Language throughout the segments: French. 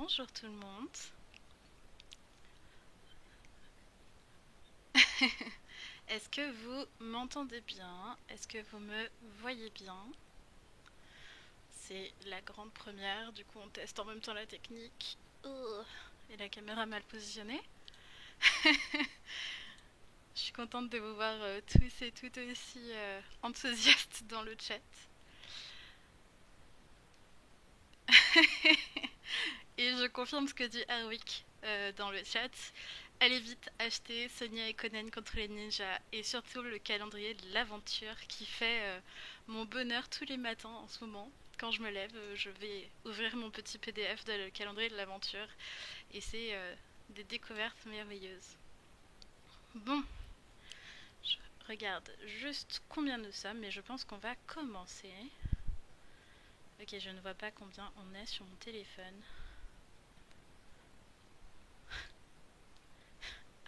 Bonjour tout le monde. Est-ce que vous m'entendez bien? Est-ce que vous me voyez bien? C'est la grande première, du coup on teste en même temps la technique. Et la caméra mal positionnée. Je suis contente de vous voir tous et toutes aussi enthousiastes dans le chat. Et je confirme ce que dit Harwick dans le chat. Allez vite acheter Sonia et Conan contre les ninjas et surtout le calendrier de l'aventure qui fait mon bonheur tous les matins en ce moment. Quand je me lève, je vais ouvrir mon petit PDF de le calendrier de l'aventure et c'est des découvertes merveilleuses. Bon, je regarde juste combien nous sommes, mais je pense qu'on va commencer. Ok, je ne vois pas combien on est sur mon téléphone.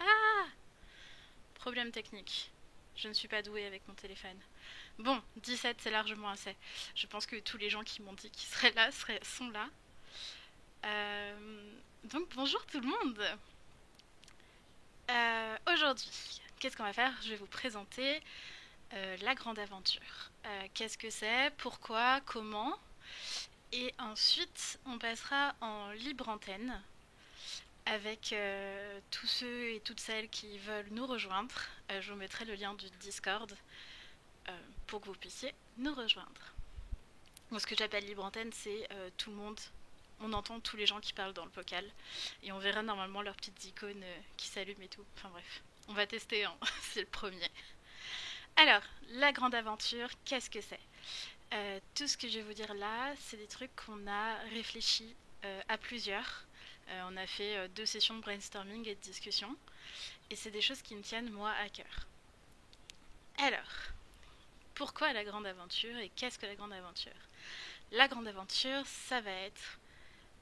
Ah! Problème technique. Je ne suis pas douée avec mon téléphone. Bon, 17 c'est largement assez. Je pense que tous les gens qui m'ont dit qu'ils seraient là sont là. Donc bonjour tout le monde. Aujourd'hui, qu'est-ce qu'on va faire? Je vais vous présenter la grande aventure. Qu'est-ce que c'est? Pourquoi? Comment? Et ensuite, on passera en libre antenne avec tous ceux et toutes celles qui veulent nous rejoindre. Je vous mettrai le lien du Discord pour que vous puissiez nous rejoindre. Moi, ce que j'appelle libre antenne, c'est tout le monde. On entend tous les gens qui parlent dans le vocal et on verra normalement leurs petites icônes qui s'allument et tout. Enfin bref, on va tester, hein. C'est le premier. Alors, la grande aventure, qu'est-ce que c'est? Tout ce que je vais vous dire là, c'est des trucs qu'on a réfléchi à plusieurs. On a fait 2 sessions de brainstorming et de discussion. Et c'est des choses qui me tiennent moi à cœur. Alors, pourquoi la grande aventure et qu'est-ce que la grande aventure? La grande aventure, ça va être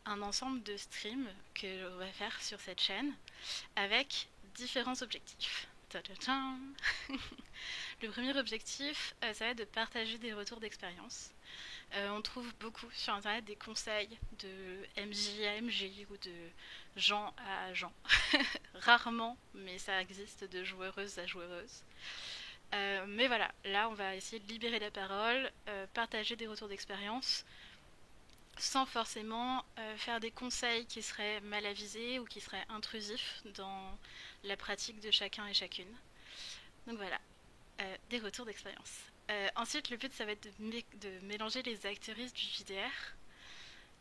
un ensemble de streams que l'on va faire sur cette chaîne avec différents objectifs. Le premier objectif, ça va être de partager des retours d'expérience. On trouve beaucoup sur internet des conseils de MJ à MJ ou de gens à gens. Rarement, mais ça existe de joueureuse à joueureuse. Mais voilà, là on va essayer de libérer la parole, partager des retours d'expérience sans forcément faire des conseils qui seraient mal avisés ou qui seraient intrusifs dans la pratique de chacun et chacune. Donc voilà, des retours d'expérience. Ensuite, le but, ça va être de mélanger les actrices du JDR,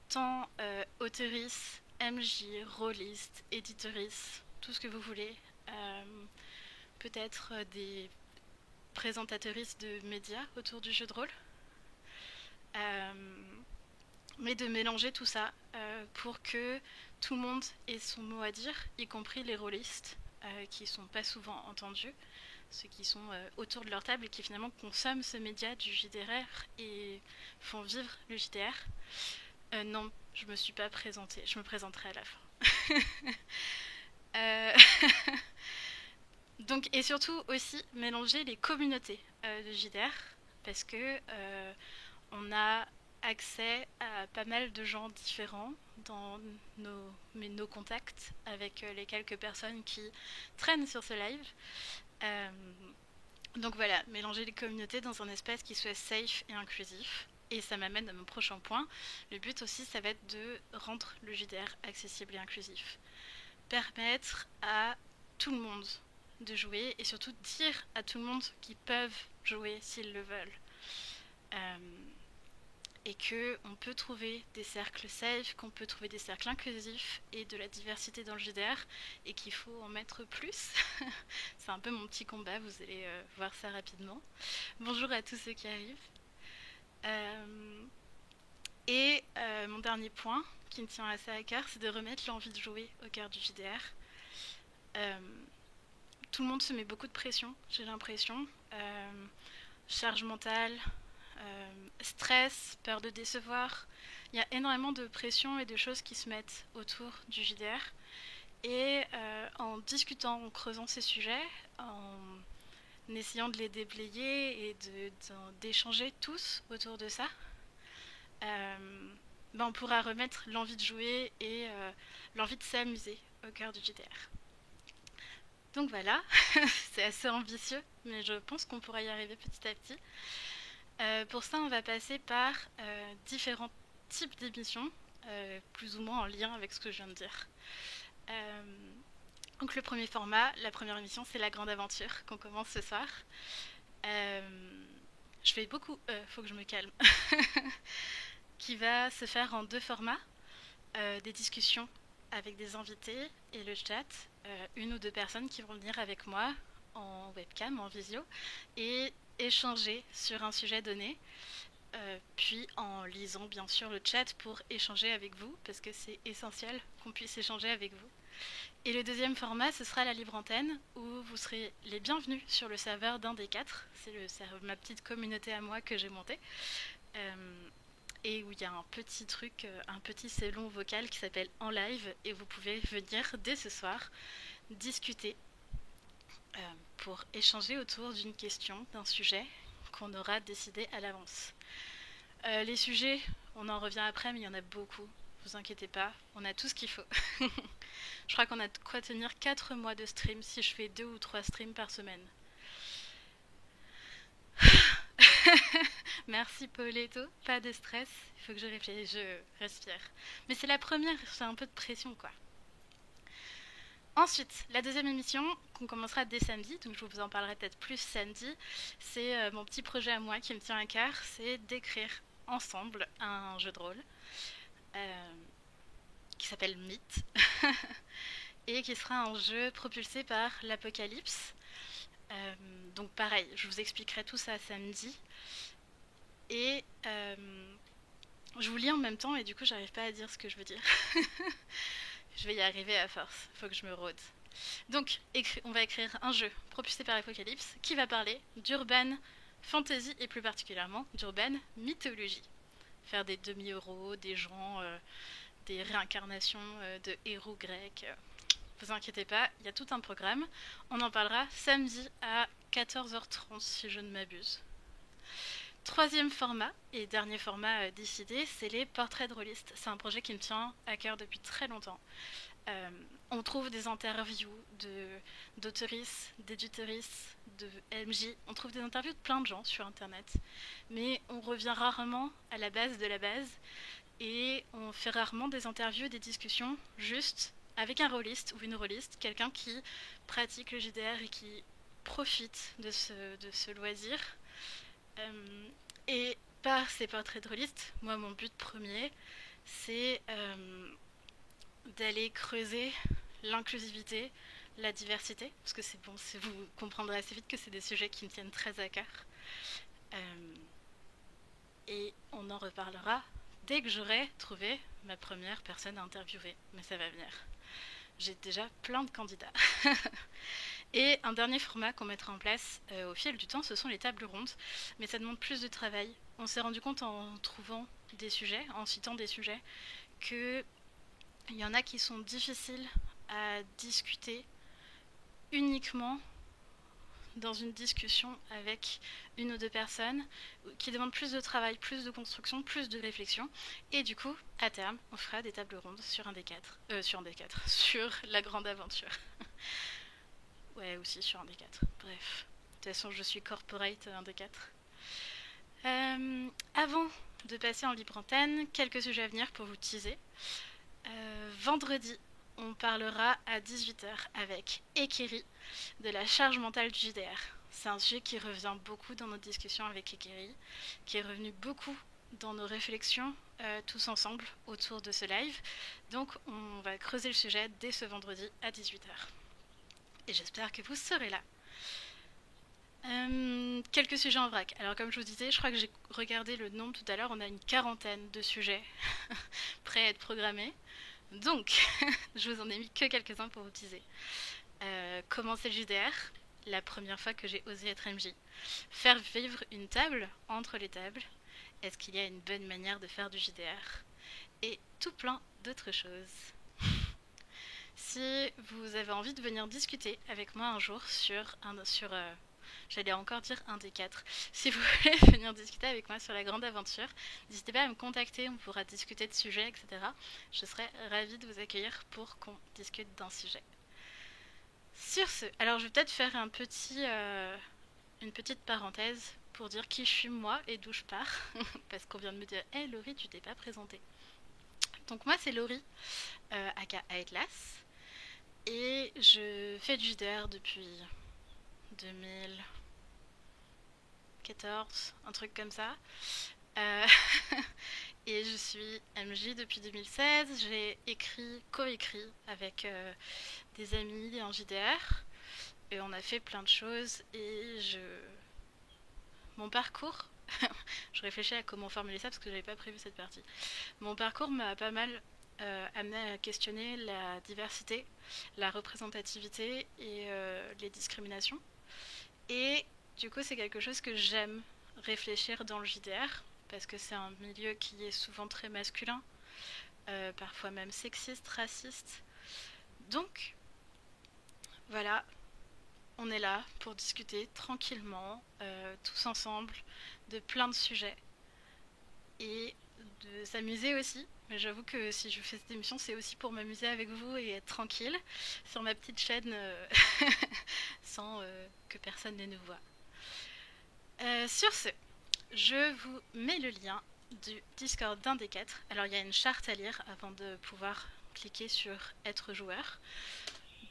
tant autrices, MJ, rôlistes, éditorices, tout ce que vous voulez. Peut-être des présentatrices de médias autour du jeu de rôle. Mais de mélanger tout ça pour que tout le monde ait son mot à dire, y compris les rôlistes qui sont pas souvent entendus, ceux qui sont autour de leur table et qui finalement consomment ce média du JDR et font vivre le JDR. Non, je me suis pas présentée, je me présenterai à la fin. euh... Donc, et surtout aussi mélanger les communautés de JDR parce que on a accès à pas mal de gens différents dans nos contacts avec les quelques personnes qui traînent sur ce live. Donc voilà, mélanger les communautés dans un espace qui soit safe et inclusif. Et ça m'amène à mon prochain point. Le but aussi, ça va être de rendre le JDR accessible et inclusif. Permettre à tout le monde de jouer et surtout dire à tout le monde qu'ils peuvent jouer s'ils le veulent. Et qu'on peut trouver des cercles safe, qu'on peut trouver des cercles inclusifs et de la diversité dans le JDR et qu'il faut en mettre plus. C'est un peu mon petit combat, vous allez voir ça rapidement. Bonjour à tous ceux qui arrivent. Mon dernier point qui me tient assez à cœur, c'est de remettre l'envie de jouer au cœur du JDR. Tout le monde se met beaucoup de pression, j'ai l'impression. Charge mentale, stress, peur de décevoir. Il y a énormément de pression et de choses qui se mettent autour du JDR. Et en discutant, en creusant ces sujets, en essayant de les déblayer et d'échanger tous autour de ça, on pourra remettre l'envie de jouer et l'envie de s'amuser au cœur du JDR. Donc voilà, c'est assez ambitieux, mais je pense qu'on pourra y arriver petit à petit. Pour ça, on va passer par différents types d'émissions, plus ou moins en lien avec ce que je viens de dire. Donc le premier format, la première émission, c'est la grande aventure qu'on commence ce soir. Je fais beaucoup, faut que je me calme. Qui va se faire en 2 formats, des discussions avec des invités et le chat, 1 ou 2 personnes qui vont venir avec moi en webcam, en visio, et échanger sur un sujet donné, puis en lisant bien sûr le chat pour échanger avec vous, parce que c'est essentiel qu'on puisse échanger avec vous. Et le deuxième format, ce sera la libre antenne, où vous serez les bienvenus sur le serveur d'un des 4. C'est ma petite communauté à moi que j'ai montée. Et où il y a un petit truc, un petit salon vocal qui s'appelle En Live, et vous pouvez venir dès ce soir discuter pour échanger autour d'une question, d'un sujet qu'on aura décidé à l'avance. Les sujets, on en revient après, mais il y en a beaucoup. Vous inquiétez pas, on a tout ce qu'il faut. Je crois qu'on a de quoi tenir 4 mois de stream si je fais 2 ou 3 streams par semaine. Merci Pauletto, pas de stress, il faut que je réfléchisse, je respire. Mais c'est la première, j'ai un peu de pression quoi. Ensuite, la deuxième émission qu'on commencera dès samedi, donc je vous en parlerai peut-être plus samedi, c'est mon petit projet à moi qui me tient à cœur, c'est d'écrire ensemble un jeu de rôle qui s'appelle Mythe et qui sera un jeu propulsé par l'Apocalypse. Donc pareil, je vous expliquerai tout ça samedi. Et je vous lis en même temps et du coup j'arrive pas à dire ce que je veux dire. Je vais y arriver à force, faut que je me rôde. Donc on va écrire un jeu propulsé par l'Apocalypse qui va parler d'urban fantasy et plus particulièrement d'urban mythologie. Faire des demi-héros, des gens, des réincarnations de héros grecs. Vous inquiétez pas, il y a tout un programme. On en parlera samedi à 14h30 si je ne m'abuse. Troisième format et dernier format décidé, c'est les portraits de rôlistes. C'est un projet qui me tient à cœur depuis très longtemps. On trouve des interviews d'auteuristes, d'éditeuristes, de MJ. On trouve des interviews de plein de gens sur Internet. Mais on revient rarement à la base de la base. Et on fait rarement des interviews, des discussions juste avec un rôliste ou une rôliste, quelqu'un qui pratique le JDR et qui profite de ce loisir. Et par ces portraits de rôlistes, moi mon but premier, c'est d'aller creuser l'inclusivité, la diversité, parce que c'est bon, vous comprendrez assez vite que c'est des sujets qui me tiennent très à cœur. Et on en reparlera dès que j'aurai trouvé ma première personne à interviewer, mais ça va venir. J'ai déjà plein de candidats. Et un dernier format qu'on mettra en place au fil du temps, ce sont les tables rondes. Mais ça demande plus de travail. On s'est rendu compte en trouvant des sujets, en citant des sujets, qu'il y en a qui sont difficiles à discuter uniquement dans une discussion avec 1 ou 2 personnes, qui demandent plus de travail, plus de construction, plus de réflexion. Et du coup, à terme, on fera des tables rondes sur sur la grande aventure. Ouais, aussi sur un des 4. Bref, de toute façon, je suis corporate un des 4. Avant de passer en libre antenne, quelques sujets à venir pour vous teaser. Vendredi, on parlera à 18h avec Ekeri de la charge mentale du JDR. C'est un sujet qui revient beaucoup dans nos discussions avec Ekeri, qui est revenu beaucoup dans nos réflexions tous ensemble autour de ce live. Donc on va creuser le sujet dès ce vendredi à 18h. Et j'espère que vous serez là. Quelques sujets en vrac. Alors comme je vous disais, je crois que j'ai regardé le nombre tout à l'heure, on a une 40aine de sujets prêts à être programmés. Donc, je vous en ai mis que quelques-uns pour vous teaser. Commencer le JDR, la première fois que j'ai osé être MJ. Faire vivre une table entre les tables. Est-ce qu'il y a une bonne manière de faire du JDR? Et tout plein d'autres choses. Si vous avez envie de venir discuter avec moi un jour sur J'allais encore dire un des quatre. Si vous voulez venir discuter avec moi sur la grande aventure, n'hésitez pas à me contacter, on pourra discuter de sujets, etc. Je serais ravie de vous accueillir pour qu'on discute d'un sujet. Sur ce, alors je vais peut-être faire une petite parenthèse pour dire qui je suis moi et d'où je pars, parce qu'on vient de me dire « Hey Laurie, tu t'es pas présentée ». Donc moi c'est Laurie, aka Atlas, et je fais du JDR depuis 2014, un truc comme ça. Et je suis MJ depuis 2016. J'ai coécrit avec des amis en JDR. Et on a fait plein de choses. Et mon parcours, je réfléchis à comment formuler ça parce que j'avais pas prévu cette partie. Mon parcours m'a pas mal amené à questionner la diversité, la représentativité et les discriminations. Et du coup, c'est quelque chose que j'aime réfléchir dans le JDR parce que c'est un milieu qui est souvent très masculin, parfois même sexiste, raciste. Donc, voilà, on est là pour discuter tranquillement, tous ensemble, de plein de sujets et de s'amuser aussi. Mais j'avoue que si je fais cette émission, c'est aussi pour m'amuser avec vous et être tranquille sur ma petite chaîne sans que personne ne nous voit. Sur ce, je vous mets le lien du Discord d'un des quatre. Alors il y a une charte à lire avant de pouvoir cliquer sur être joueur.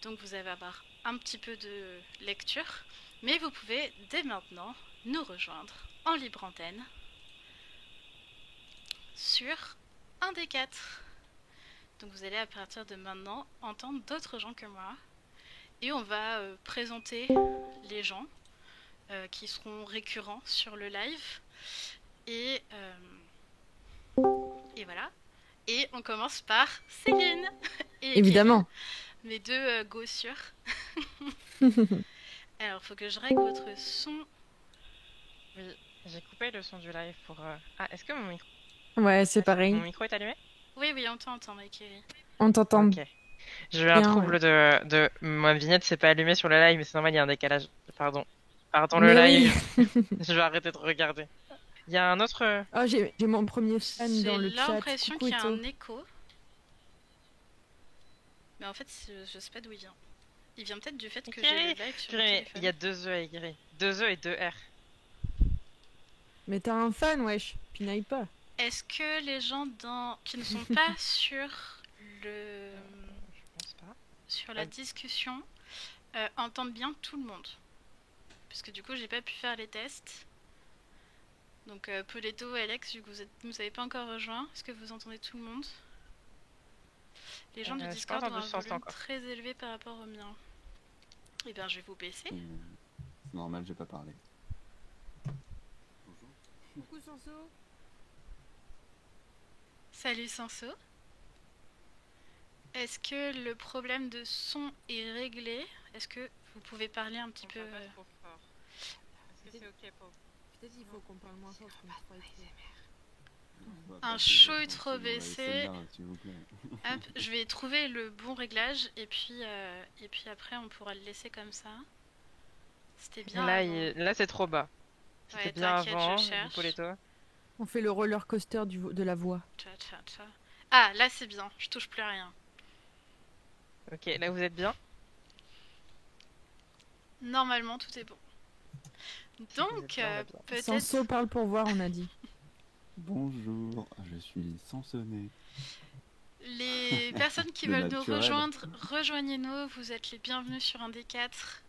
Donc vous allez avoir un petit peu de lecture. Mais vous pouvez dès maintenant nous rejoindre en libre antenne sur un des quatre. Donc vous allez à partir de maintenant entendre d'autres gens que moi. Et on va présenter les gens qui seront récurrents sur le live. Et voilà. Et on commence par Céline et Évidemment. Kelly, mes deux gossures. Alors, faut que je règle votre son. Oui, j'ai coupé le son du live pour... Ah, est-ce que mon micro... Ouais, c'est pareil. Mon micro est allumé? Oui, on t'entend, Kelly. On t'entend. Ok. J'ai eu un trouble de... Ma vignette s'est pas allumée sur le live, mais c'est normal, il y a un décalage. Pardon mais le live. Oui. Je vais arrêter de regarder. Il y a un autre... Oh, j'ai mon premier fan dans le chat. J'ai l'impression qu'il y a un écho. Mais en fait, je sais pas d'où il vient. Il vient peut-être du fait que j'ai le live sur le téléphone. Il y a 2 E à écrire. 2 E et 2 R. Mais t'as un fan, wesh. Pinaille pas. Est-ce que les gens qui ne sont pas sur le... Je pense pas. Sur la discussion entendent bien tout le monde? Parce que du coup, j'ai pas pu faire les tests. Donc, Poletto, Alex, vu que vous n'avez pas encore rejoint, est-ce que vous entendez tout le monde? Les gens du Discord ont un volume très élevé par rapport au mien. Eh bien, je vais vous baisser. C'est normal, j'ai pas parlé. Bonjour. Coucou Sanso. Salut Sanso. Est-ce que le problème de son est réglé? Est-ce que vous pouvez parler un petit peu pas trop fort. Est-ce que c'est ok pour... Peut-être qu'il faut qu'on parle moins fort pour ne pas un chaud trop baissé. Hop, je vais trouver le bon réglage et puis après on pourra le laisser comme ça. C'était bien. Là c'est trop bas. C'était bien avant. On fait le roller coaster de la voix. Ah, là c'est bien. Je touche plus à rien. Ok, là vous êtes bien? Normalement tout est bon. Donc peut-être. Sanso parle pour voir, on a dit. Bonjour, je suis Sansonné. Les personnes qui veulent nous rejoindre, rejoignez-nous, vous êtes les bienvenus sur un des quatre.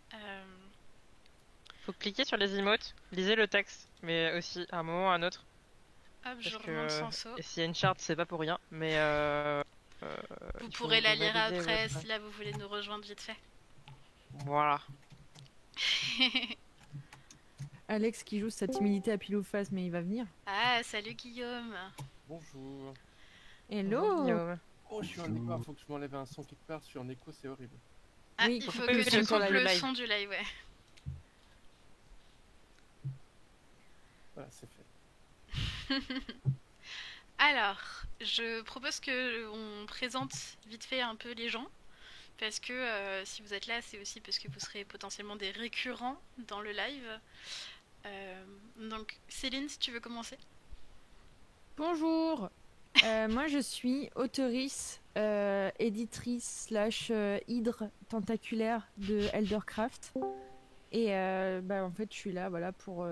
Faut cliquer sur les emotes, lisez le texte, mais aussi à un moment ou à un autre. Hop, je remonte Sanso. Et s'il y a une charte, c'est pas pour rien, mais vous pourrez la lire après si là vous voulez nous rejoindre vite fait. Voilà. Alex qui joue sa timidité à pile ou face, mais il va venir. Ah, salut Guillaume. Bonjour. Hello. Bonjour, Guillaume. Oh, je suis en écho, faut que je m'enlève un son quelque part, je suis en écho, c'est horrible. Ah, oui, il faut que tu coupes le son du live, ouais. Voilà, c'est fait. Alors, je propose qu'on présente vite fait un peu les gens parce que si vous êtes là, c'est aussi parce que vous serez potentiellement des récurrents dans le live. Donc, Céline, si tu veux commencer. Bonjour. Moi, je suis auteurice, éditrice slash hydre tentaculaire de Eldercraft. Et en fait, je suis là, voilà, pour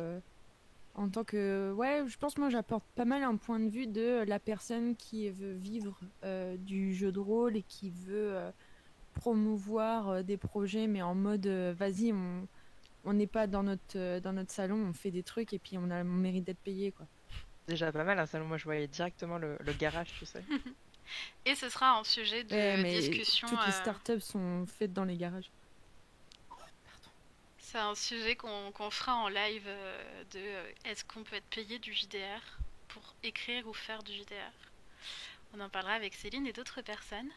en tant que je pense moi j'apporte pas mal un point de vue de la personne qui veut vivre du jeu de rôle et qui veut promouvoir des projets, mais en mode vas-y, on n'est pas dans notre salon, on fait des trucs et puis on mérite d'être payé, quoi. Déjà pas mal, un salon. Moi, je voyais directement le garage, tu sais. Et ce sera un sujet de Mais discussion. toutes les startups sont faites dans les garages. C'est un sujet qu'on fera en live est-ce qu'on peut être payé du JDR pour écrire ou faire du JDR. On en parlera avec Céline et d'autres personnes,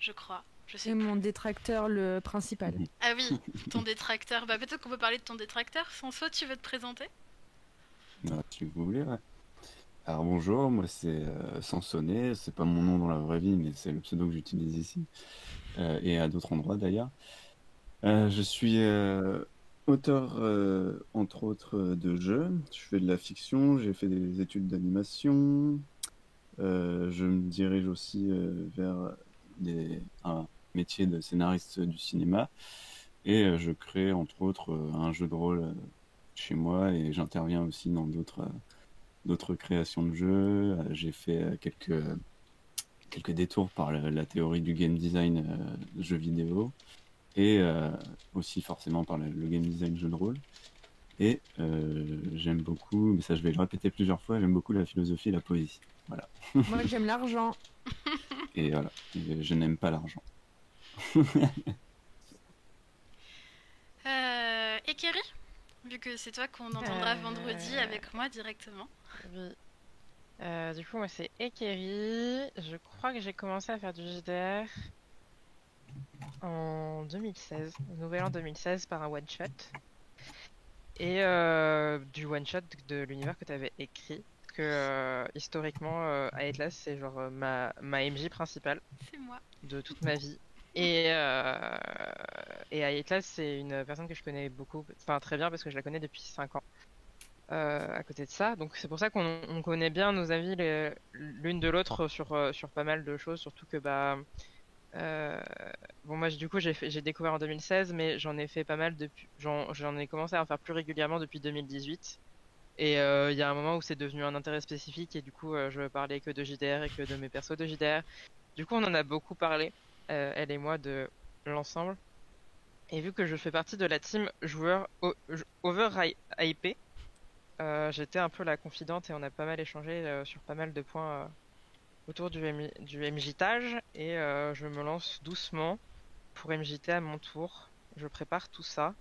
je crois. Je sais Et plus. mon détracteur, le principal. Ah oui, ton détracteur. Bah peut-être qu'on peut parler de ton détracteur. Sanso, tu veux te présenter? Si vous voulez, ouais. Alors bonjour, moi c'est Sansonnet, c'est pas mon nom dans la vraie vie, mais c'est le pseudo que j'utilise ici, et à d'autres endroits d'ailleurs. Je suis auteur, entre autres, de jeux. Je fais de la fiction, j'ai fait des études d'animation. Je me dirige aussi vers un métier de scénariste du cinéma. Et je crée, entre autres, un jeu de rôle chez moi, et j'interviens aussi dans d'autres créations de jeux. J'ai fait quelques détours par la théorie du game design jeux vidéo. Et aussi forcément par le game design jeu de rôle. Et j'aime beaucoup, mais ça je vais le répéter plusieurs fois, j'aime beaucoup la philosophie et la poésie. Voilà. Moi, j'aime l'argent. Et voilà, et je n'aime pas l'argent. Et Kerry, vu que c'est toi qu'on entendra vendredi avec moi directement. Oui. Du coup, moi, c'est Ekeri. Je crois que j'ai commencé à faire du JDR en 2016, au Nouvel An 2016, par un one-shot. Et du one-shot de l'univers que tu avais écrit. Que historiquement, Atlas, c'est genre ma MJ principale C'est moi. de toute ma vie. Et Atlas, c'est une personne que je connais beaucoup, enfin très bien, parce que je la connais depuis 5 ans. À côté de ça, donc c'est pour ça qu'on connaît bien nos avis l'une de l'autre sur pas mal de choses, surtout que bon, moi du coup j'ai découvert en 2016, mais j'en ai fait pas mal depuis, j'en ai commencé à en faire plus régulièrement depuis 2018. Et il y a un moment où c'est devenu un intérêt spécifique, et du coup je parlais que de JDR et que de mes persos de JDR. Du coup on en a beaucoup parlé, elle et moi, de l'ensemble. Et vu que je fais partie de la team joueur over hypé, j'étais un peu la confidente et on a pas mal échangé sur pas mal de points autour du MJtage, et je me lance doucement pour MJT à mon tour. Je prépare tout ça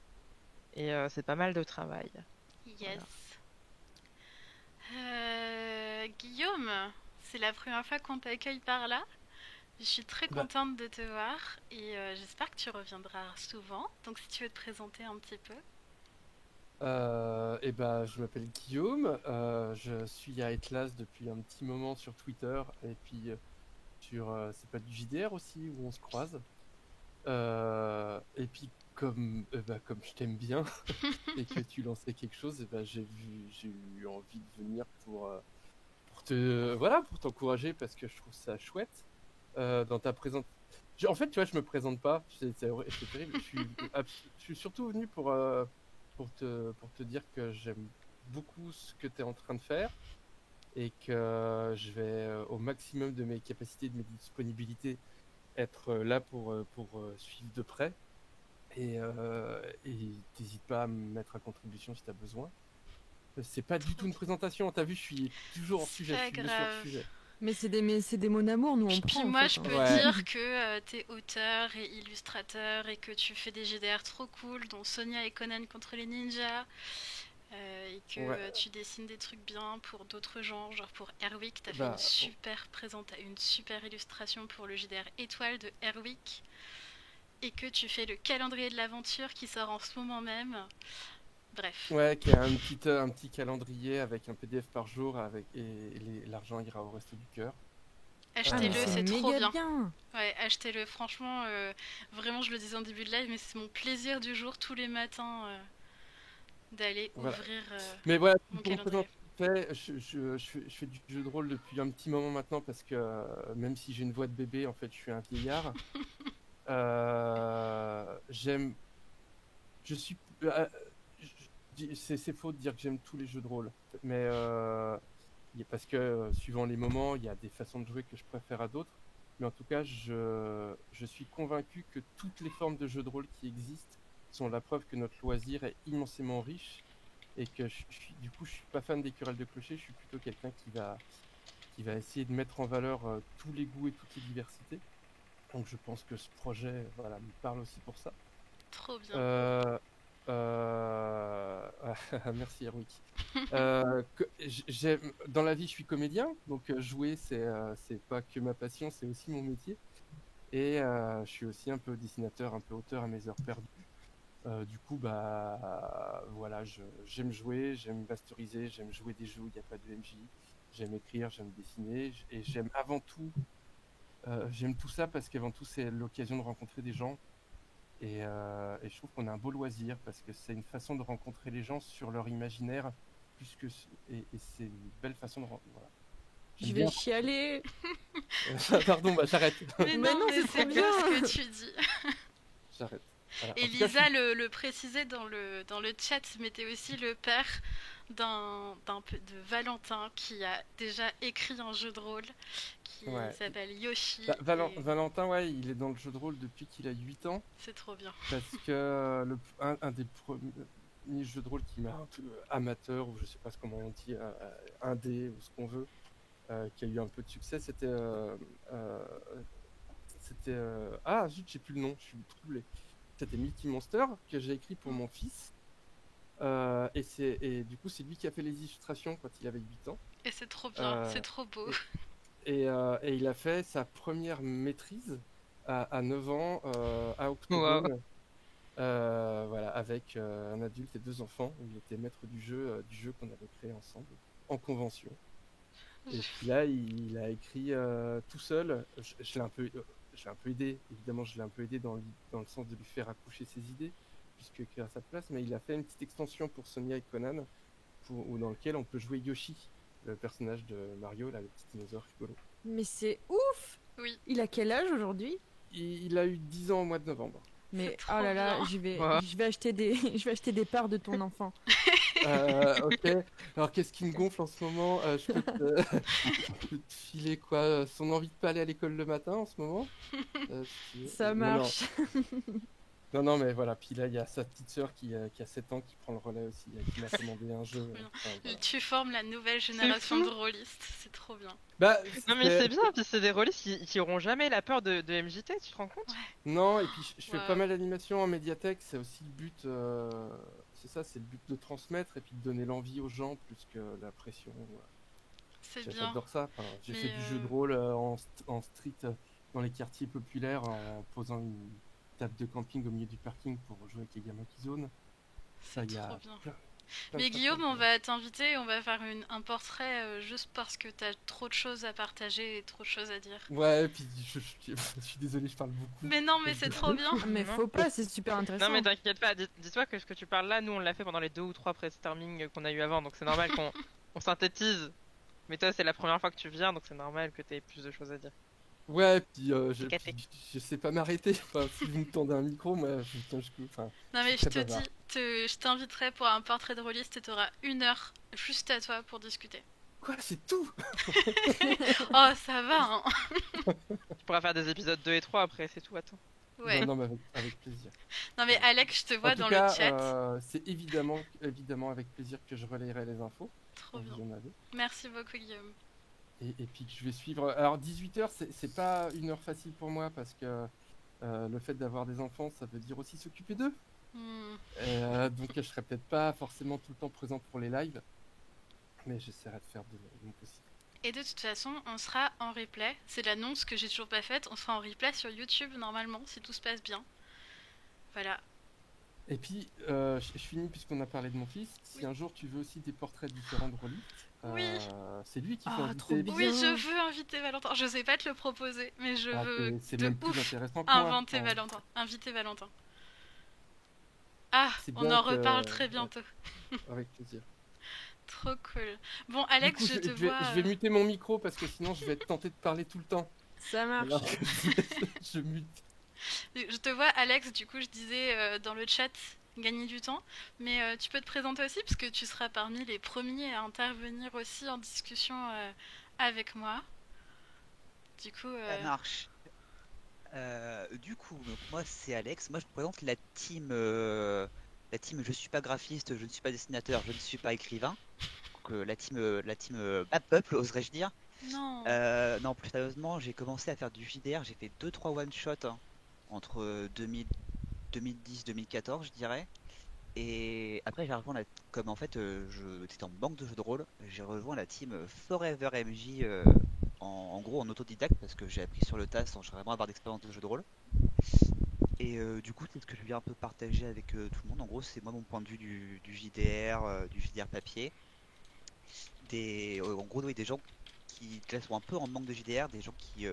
et c'est pas mal de travail. Yes. Guillaume, c'est la première fois qu'on t'accueille par là. Je suis très contente de te voir et j'espère que tu reviendras souvent. Donc si tu veux te présenter un petit peu. Je m'appelle Guillaume, je suis à Atlas depuis un petit moment sur Twitter, et puis c'est pas du JDR aussi où on se croise. Et puis comme je t'aime bien et que tu lançais quelque chose, j'ai eu envie de venir pour t'encourager, parce que je trouve ça chouette dans ta présentation. En fait, tu vois, je me présente pas, c'est terrible. Je suis surtout venu pour te dire que j'aime beaucoup ce que tu es en train de faire, et que je vais au maximum de mes capacités, de mes disponibilités, être là pour suivre de près. Et t'hésites pas à me mettre à contribution si tu as besoin. C'est pas du tout une présentation, t'as vu, je suis toujours hors sujet, je suis sur le sujet. Mais c'est des mots d'amour, nous on Puis prend. moi, en fait, je peux dire que t'es auteur et illustrateur et que tu fais des GDR trop cool, dont Sonia et Conan contre les ninjas, et que tu dessines des trucs bien pour d'autres gens, genre pour Airwick, t'as fait une super illustration pour le GDR étoile de Airwick, et que tu fais le calendrier de l'aventure qui sort en ce moment même. Bref. Ouais, qui a un petit calendrier avec un PDF par jour, et l'argent ira au resto du cœur. Achetez-le, mais c'est trop méga bien. Ouais, achetez-le. Franchement, vraiment, je le disais en début de live, mais c'est mon plaisir du jour tous les matins d'aller Voilà. ouvrir Mais voilà, mon pour me calendrier. présenter, je fais du jeu de rôle depuis un petit moment maintenant parce que même si j'ai une voix de bébé, en fait, je suis un vieillard. J'aime. Je suis. C'est faux de dire que j'aime tous les jeux de rôle, mais parce que suivant les moments, il y a des façons de jouer que je préfère à d'autres. Mais en tout cas, je suis convaincu que toutes les formes de jeux de rôle qui existent sont la preuve que notre loisir est immensément riche et que du coup, je suis pas fan des querelles de clocher. Je suis plutôt quelqu'un qui va essayer de mettre en valeur tous les goûts et toutes les diversités. Donc, je pense que ce projet, voilà, me parle aussi pour ça. Trop bien. Merci Heroic. Dans la vie, je suis comédien, donc jouer, c'est pas que ma passion, c'est aussi mon métier. Et je suis aussi un peu dessinateur, un peu auteur à mes heures perdues. Du coup, bah voilà, j'aime jouer, j'aime masteriser, j'aime jouer des jeux où il n'y a pas de MJ, j'aime écrire, j'aime dessiner, et j'aime avant tout, j'aime tout ça parce qu'avant tout, c'est l'occasion de rencontrer des gens. Et je trouve qu'on a un beau loisir parce que c'est une façon de rencontrer les gens sur leur imaginaire, et c'est une belle façon de voilà. Je vais chialer. Pardon, bah j'arrête. Mais non, c'est c'est trop bien bien. ce que tu dis. J'arrête. Voilà. Et En tout cas, Lisa le précisait dans le chat, mais t'es aussi le père de Valentin qui a déjà écrit un jeu de rôle qui Ouais. s'appelle Yoshi. Valentin, ouais, il est dans le jeu de rôle depuis qu'il a 8 ans. C'est trop bien. Parce que un des premiers jeux de rôle qui m'a un peu amateur, ou je sais pas comment on dit, indé, ou ce qu'on veut, qui a eu un peu de succès, c'était. Ah zut, j'ai plus le nom, je suis troublé. C'était Mickey Monster que j'ai écrit pour mon fils. Et du coup, c'est lui qui a fait les illustrations quand il avait 8 ans. Et c'est trop bien, c'est trop beau. Et il a fait sa première maîtrise à 9 ans à Octogone. Wow. Voilà, avec un adulte et 2 enfants, où il était maître du jeu qu'on avait créé ensemble en convention. Et puis là, il a écrit tout seul. Je l'ai un peu aidé, évidemment, je l'ai un peu aidé dans le sens de lui faire accoucher ses idées, puisque écrire à sa place. Mais il a fait une petite extension pour Sonia et Conan, dans lequel on peut jouer Yoshi, le personnage de Mario, là, le petit dinosaure rigolo. Mais c'est ouf. Oui. Il a quel âge aujourd'hui? Il a eu 10 ans au mois de novembre. Mais trop oh là là, bien. je vais acheter des parts de ton enfant. Ok. Alors qu'est-ce qui me gonfle en ce moment? Je peux je peux te filer quoi? Son envie de pas aller à l'école le matin en ce moment? Ça marche. Non, mais voilà. Puis là, il y a sa petite sœur qui a 7 ans qui prend le relais aussi, qui m'a commandé un jeu. Enfin, voilà. Tu formes la nouvelle génération de rôlistes, c'est trop bien. Bah, Non mais c'est bien, puis c'est des rôlistes qui auront jamais la peur de MJT, tu te rends compte? Non, et puis je fais Ouais. pas mal d'animation en médiathèque. C'est aussi le but. C'est ça, c'est le but de transmettre et puis de donner l'envie aux gens plus que la pression. Voilà. C'est bien. J'adore ça. Enfin, j'ai Mais, fait du jeu de rôle en street dans les quartiers populaires en posant une table de camping au milieu du parking pour jouer avec les gamins qui zonent. Ça, C'est y a trop bien. plein Mais de Guillaume, façons on va t'inviter, on va faire un portrait juste parce que t'as trop de choses à partager et trop de choses à dire. Ouais, et puis je suis désolé, je parle beaucoup. Mais non, mais c'est trop bien. Mais faut pas, c'est super intéressant. Non mais t'inquiète pas, dis-toi que ce que tu parles là, nous on l'a fait pendant les 2 ou 3 brainstorming qu'on a eu avant, donc c'est normal qu'on synthétise. Mais toi c'est la première fois que tu viens, donc c'est normal que t'aies plus de choses à dire. Ouais, puis Capté. je sais pas m'arrêter. Enfin, si vous me tendez un micro, moi, enfin, Non mais suis je très te bavard. dis, je t'inviterai pour un portrait de rôliste et t'auras 1 heure juste à toi pour discuter. Quoi, c'est tout? Oh, ça va, hein. Tu pourras faire des épisodes 2 et 3 après, c'est tout, attends. Ouais. Non, mais avec plaisir. Non mais Alex, je te vois En tout dans cas, le chat. c'est évidemment avec plaisir que je relayerai les infos. Trop quand bien. vous en avez. Merci beaucoup Guillaume. Et puis que je vais suivre. Alors 18h, c'est pas une heure facile pour moi parce que le fait d'avoir des enfants, ça veut dire aussi s'occuper d'eux. Donc je serai peut-être pas forcément tout le temps présent pour les lives, mais j'essaierai de faire de mon possible. Et de toute façon, on sera en replay. C'est l'annonce que j'ai toujours pas faite. On sera en replay sur YouTube normalement, si tout se passe bien. Voilà. Et puis, je finis puisqu'on a parlé de mon fils. Si Oui. un jour tu veux aussi des portraits différents de Rolly, Oui. c'est lui qu'il faut Ah, inviter. trop bien. Oui, je veux inviter Valentin. Je sais pas te le proposer, mais je Ah, veux c'est de même plus ouf intéressant que moi. inviter Enfin, Valentin. Inviter Valentin. Ah, c'est on bien en que... reparle très bientôt. Avec plaisir. Trop cool. Bon, Du Alex, coup, je te je vais, vois. je vais muter mon micro parce que sinon je vais être tenté de parler tout le temps. Ça marche. Alors que je mute. Je te vois, Alex, du coup, je disais dans le chat gagner du temps, mais tu peux te présenter aussi parce que tu seras parmi les premiers à intervenir aussi en discussion avec moi. Du coup, Ça marche. Du coup, donc moi c'est Alex. Moi je présente la team Je suis pas graphiste, je ne suis pas dessinateur, je ne suis pas écrivain. Donc la team Bad Peuple, oserais-je dire. non. Non, plus sérieusement, j'ai commencé à faire du JDR. J'ai fait 2-3 one-shots entre 2010-2014, je dirais. Et après, j'ai rejoint comme en fait, j'étais en banque de jeux de rôle, j'ai rejoint la team Forever MJ en gros en autodidacte parce que j'ai appris sur le tas sans vraiment avoir d'expérience de jeu de rôle. Et du coup, c'est ce que je viens un peu partager avec tout le monde. En gros, c'est moi mon point de vue du JDR, du JDR papier. En gros, oui, des gens qui là, sont un peu en manque de JDR, des gens qui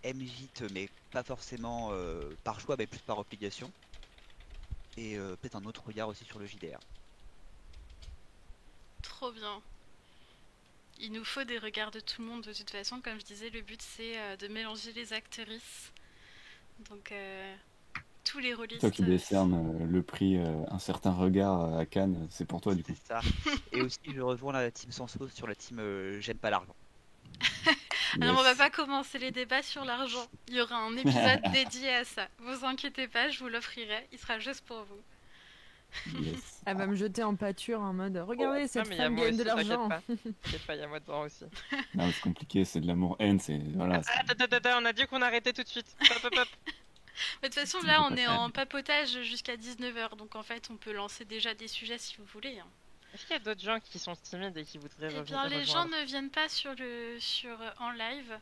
aiment JT mais pas forcément par choix, mais plus par obligation. Et peut-être un autre regard aussi sur le JDR. Trop bien. Il nous faut des regards de tout le monde de toute façon. Comme je disais, le but c'est de mélanger les actrices. Donc tous les Toi rôlistes. qui décerne le prix Un certain regard à Cannes, c'est pour toi du coup. C'est ça. Et aussi, je rejoins la team Sans Sauce sur la team J'aime pas l'argent. Alors on va Yes. pas commencer les débats sur l'argent. Il y aura un épisode dédié à ça. Vous inquiétez pas, je vous l'offrirai. Il sera juste pour vous. Yes. Elle va me jeter en pâture en mode regardez, Non, cette mais il y a femme moi gagne aussi, de l'argent. t'inquiète pas, il y a moi dedans aussi. Non, c'est compliqué, c'est de l'amour-haine, c'est. Voilà. Ah, on a dit qu'on arrêtait tout de suite. Hop, hop, hop. Mais de toute façon, là, on est en papotage jusqu'à 19h. Donc en fait, on peut lancer déjà des sujets si vous voulez. Hein. Est-ce qu'il y a d'autres gens qui sont timides et qui voudraient Eh bien, les gens rejoindre? ne viennent pas en live.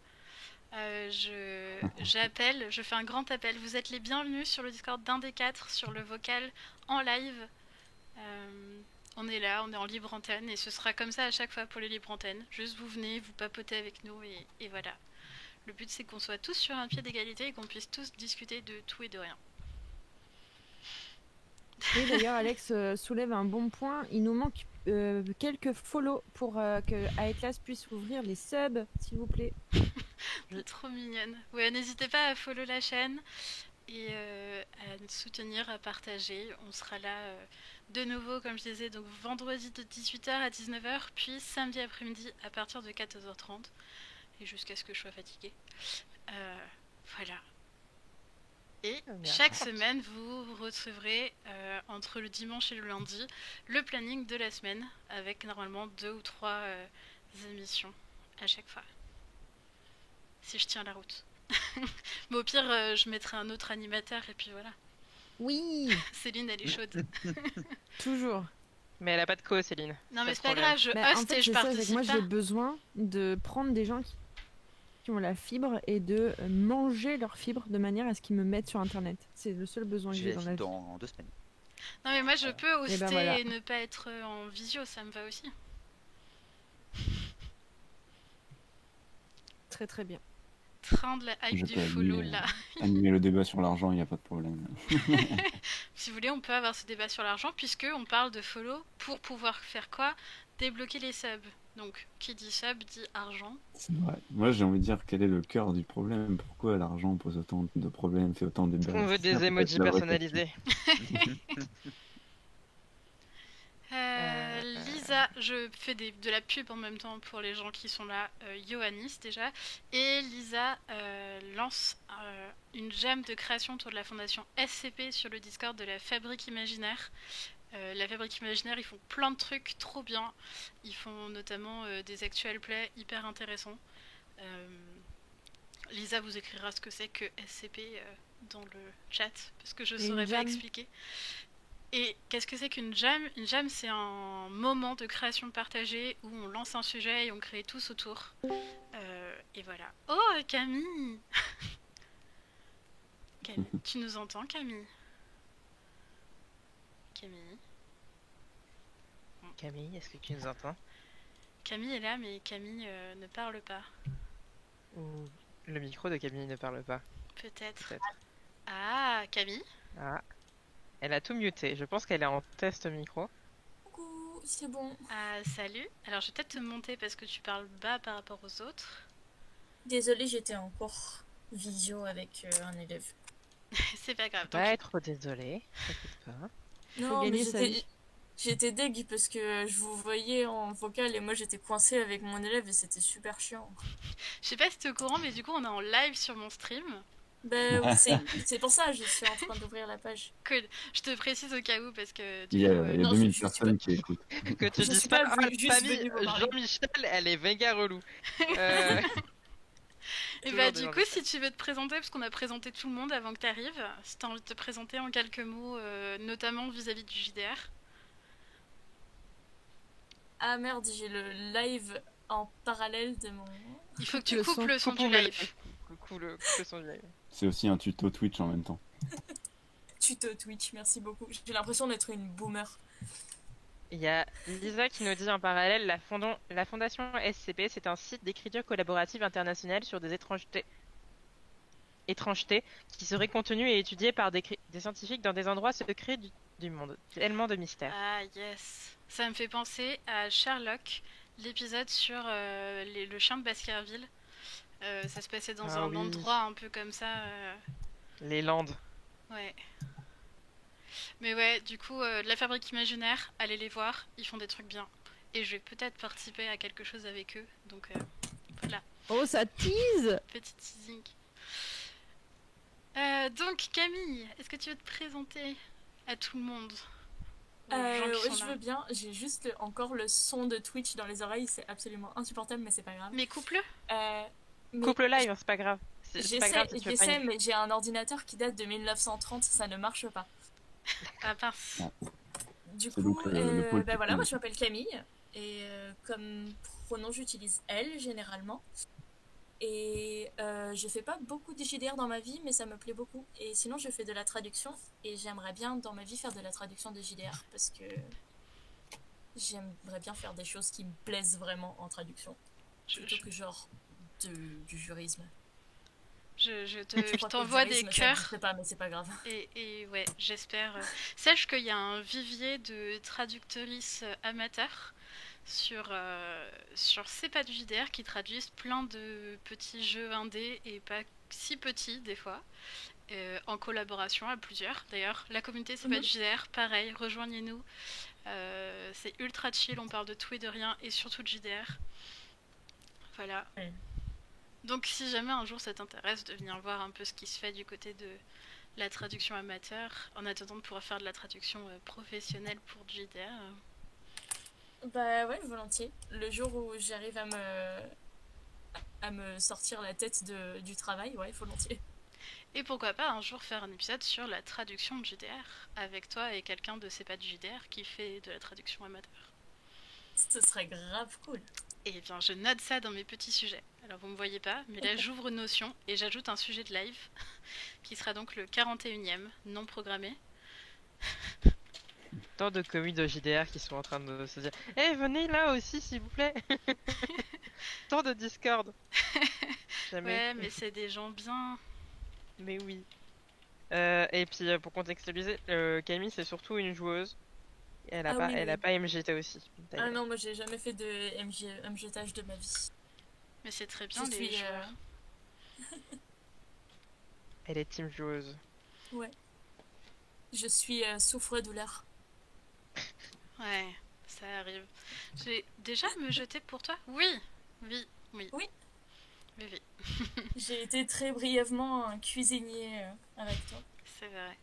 J'appelle, je fais un grand appel. Vous êtes les bienvenus sur le Discord d'un des quatre, sur le vocal, en live. On est là, on est en libre antenne et ce sera comme ça à chaque fois pour les libres antennes. Juste vous venez, vous papotez avec nous et voilà. Le but c'est qu'on soit tous sur un pied d'égalité et qu'on puisse tous discuter de tout et de rien. Oui, d'ailleurs, Alex soulève un bon point. Il nous manque quelques follow pour que Aetlas puisse ouvrir les subs, s'il vous plaît. Trop mignonne. Ouais, n'hésitez pas à follow la chaîne et à nous soutenir, à partager. On sera là de nouveau, comme je disais, donc vendredi de 18h à 19h, puis samedi après-midi à partir de 14h30 et jusqu'à ce que je sois fatiguée. Voilà. Et chaque semaine, vous retrouverez entre le dimanche et le lundi le planning de la semaine avec normalement 2 ou 3 émissions à chaque fois. Si je tiens la route. Mais au pire, je mettrai un autre animateur et puis voilà. Oui, Céline, elle est chaude. toujours. Mais elle a pas de co, Céline. Non, mais de c'est pas problème. grave, je Bah, en host fait, et je c'est ça, c'est que participe moi pas. j'ai besoin de prendre des gens qui ont la fibre et de manger leur fibre de manière à ce qu'ils me mettent sur internet. C'est le seul besoin que J'ai j'ai la dans fille la vie. dans 2 semaines. Non, mais moi je peux hoster Et ben voilà. et ne pas être en visio, ça me va aussi. Très très bien. Train de la hype Je du peux follow animer, là. animer le débat sur l'argent, il n'y a pas de problème. Si vous voulez, on peut avoir ce débat sur l'argent puisque on parle de follow pour pouvoir faire quoi? Débloquer les subs. Donc, qui dit sub dit argent. C'est vrai. Moi, j'ai envie de dire quel est le cœur du problème. Pourquoi l'argent pose autant de problèmes, fait autant de débats. On veut C'est ça, des peut-être, emojis la vraie personnalisés. Lisa, je fais de la pub en même temps pour les gens qui sont là. Ioannis déjà. Et Lisa lance une jam de création autour de la fondation SCP sur le Discord de la Fabrique Imaginaire. La Fabrique Imaginaire, ils font plein de trucs trop bien. Ils font notamment des actual plays hyper intéressants. Lisa vous écrira ce que c'est que SCP dans le chat, parce que je ne Et saurais une pas jam. expliquer. Et qu'est-ce que c'est qu'une jam? Une jam, c'est un moment de création partagée où on lance un sujet et on crée tous autour. Et voilà. Oh, Camille Tu nous entends, Camille? Camille. Camille, est-ce que tu nous entends? Camille est là, mais Camille ne parle pas. Ou le micro de Camille ne parle pas? Peut-être. Peut-être. Ah, Camille? Ah, elle a tout muté. Je pense qu'elle est en test micro. Coucou, c'est bon. Ah, salut. Alors, je vais peut-être te monter parce que tu parles bas par rapport aux autres. Désolée, j'étais en cours visio avec un élève. C'est pas grave. Pas être désolée, t'inquiète pas. Non, mais gagner sa vie. j'étais deg parce que je vous voyais en vocal et moi j'étais coincée avec mon élève et c'était super chiant. Je sais pas si t'es au courant, mais du coup, on est en live sur mon stream. Ben, c'est pour ça, je suis en train d'ouvrir la page. Cool. Je te précise au cas où parce que Il y a, coup, il y a non, 2000 je suis personnes pas- qui écoutent. Que tu Je dises suis pas, pas ah, juste famille, venue vous parler. Jean-Michel, elle est méga relou. Euh, Et toujours bah des du gens coup, comme si tu veux te présenter, parce qu'on a présenté tout le monde avant que tu arrives, si tu as envie de te présenter en quelques mots, notamment vis-à-vis du JDR. Ah merde, j'ai le live en parallèle de mon Il faut que tu Le coupes son. le son du Coupe le- live. Coucou le son du live. C'est aussi un tuto Twitch en même temps. tuto Twitch, merci beaucoup. J'ai l'impression d'être une boomer. Il y a Lisa qui nous dit en parallèle, la fondation SCP, c'est un site d'écriture collaborative internationale sur des étrangetés qui seraient contenues et étudiées par des scientifiques dans des endroits secrets du monde. Tellement de mystères. Ah yes. Ça me fait penser à Sherlock, l'épisode sur le chien de Baskerville. Ça se passait dans Ah un oui. endroit un peu comme ça. Les Landes. Ouais. Mais ouais, du coup, de la fabrique imaginaire, allez les voir, ils font des trucs bien. Et je vais peut-être participer à quelque chose avec eux. Donc voilà, Oh, ça tease! petit teasing. Donc Camille, est-ce que tu veux te présenter à tout le monde? Aux gens qui Ouais, sont je là. veux bien. J'ai juste encore le son de Twitch dans les oreilles, c'est absolument insupportable, mais c'est pas grave. Mais couple-le. Mais Coupe le live, hein, c'est pas grave. C'est pas grave si tu veux pas j'essaie, mais j'ai un ordinateur qui date de 1930, ça ne marche pas. Ah mince. Du C'est coup, donc le pôle bah voilà, technique. moi je m'appelle Camille, et comme pronom j'utilise elle généralement. Et je fais pas beaucoup de JDR dans ma vie, mais ça me plaît beaucoup. Et sinon, je fais de la traduction, et j'aimerais bien dans ma vie faire de la traduction de JDR, parce que j'aimerais bien faire des choses qui me plaisent vraiment en traduction, plutôt que genre du jurisme. Je Je crois que t'envoie le des jurisme, ça cœurs. n'existe pas, mais c'est pas grave. Et ouais, j'espère. Sache qu'il y a un vivier de traductrices amateurs sur C'est pas du JDR qui traduisent plein de petits jeux indés et pas si petits des fois, en collaboration à plusieurs. D'ailleurs, la communauté C'est pas du JDR, pareil, rejoignez-nous. C'est ultra chill, on parle de tout et de rien et surtout de JDR. Voilà. Ouais. Donc si jamais un jour ça t'intéresse de venir voir un peu ce qui se fait du côté de la traduction amateur, en attendant de pouvoir faire de la traduction professionnelle pour du JDR. Bah ouais, volontiers. Le jour où j'arrive à me sortir la tête du travail, ouais, volontiers. Et pourquoi pas un jour faire un épisode sur la traduction de JDR avec toi et quelqu'un de C'est pas du JDR qui fait de la traduction amateur. Ce serait grave cool. Et bien je note ça dans mes petits sujets. Alors vous me voyez pas, mais là j'ouvre Notion et j'ajoute un sujet de live qui sera donc le 41e non programmé. Tant de communes de JDR qui sont en train de se dire Eh, venez là aussi, s'il vous plaît. Tant de Discord. Jamais. Ouais, mais c'est des gens bien. Mais oui. Et puis pour contextualiser, Camille c'est surtout une joueuse. Elle a Ah pas, oui, elle oui. a pas MGT aussi. d'ailleurs. Ah non, moi j'ai jamais fait de MGtage de ma vie. Mais c'est très bien Je les suis, joueurs. Elle est team joueuse. je suis souffre-douleur. Ouais, ça arrive. Je vais déjà me jeter pour toi? Oui, oui, oui. Oui. Oui, oui, J'ai été très brièvement un cuisinier avec toi. c'est vrai.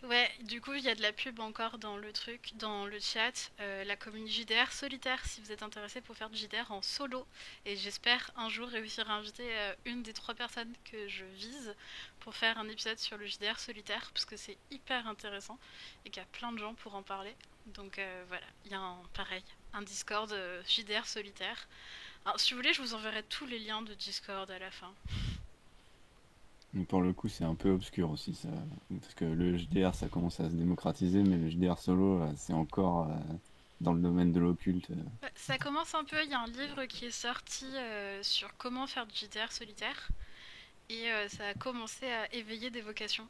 Ouais, du coup, il y a de la pub encore dans le truc, dans le chat. La commune JDR solitaire, si vous êtes intéressé pour faire du JDR en solo. Et j'espère un jour réussir à inviter une des 3 personnes que je vise pour faire un épisode sur le JDR solitaire, parce que c'est hyper intéressant et qu'il y a plein de gens pour en parler. Donc voilà, il y a un Discord JDR solitaire. Alors si vous voulez, je vous enverrai tous les liens de Discord à la fin. Mais pour le coup, c'est un peu obscur aussi, ça. Parce que le JDR, ça commence à se démocratiser, mais le JDR solo, c'est encore dans le domaine de l'occulte. Bah, ça commence un peu, il y a un livre qui est sorti sur comment faire du JDR solitaire. Et ça a commencé à éveiller des vocations.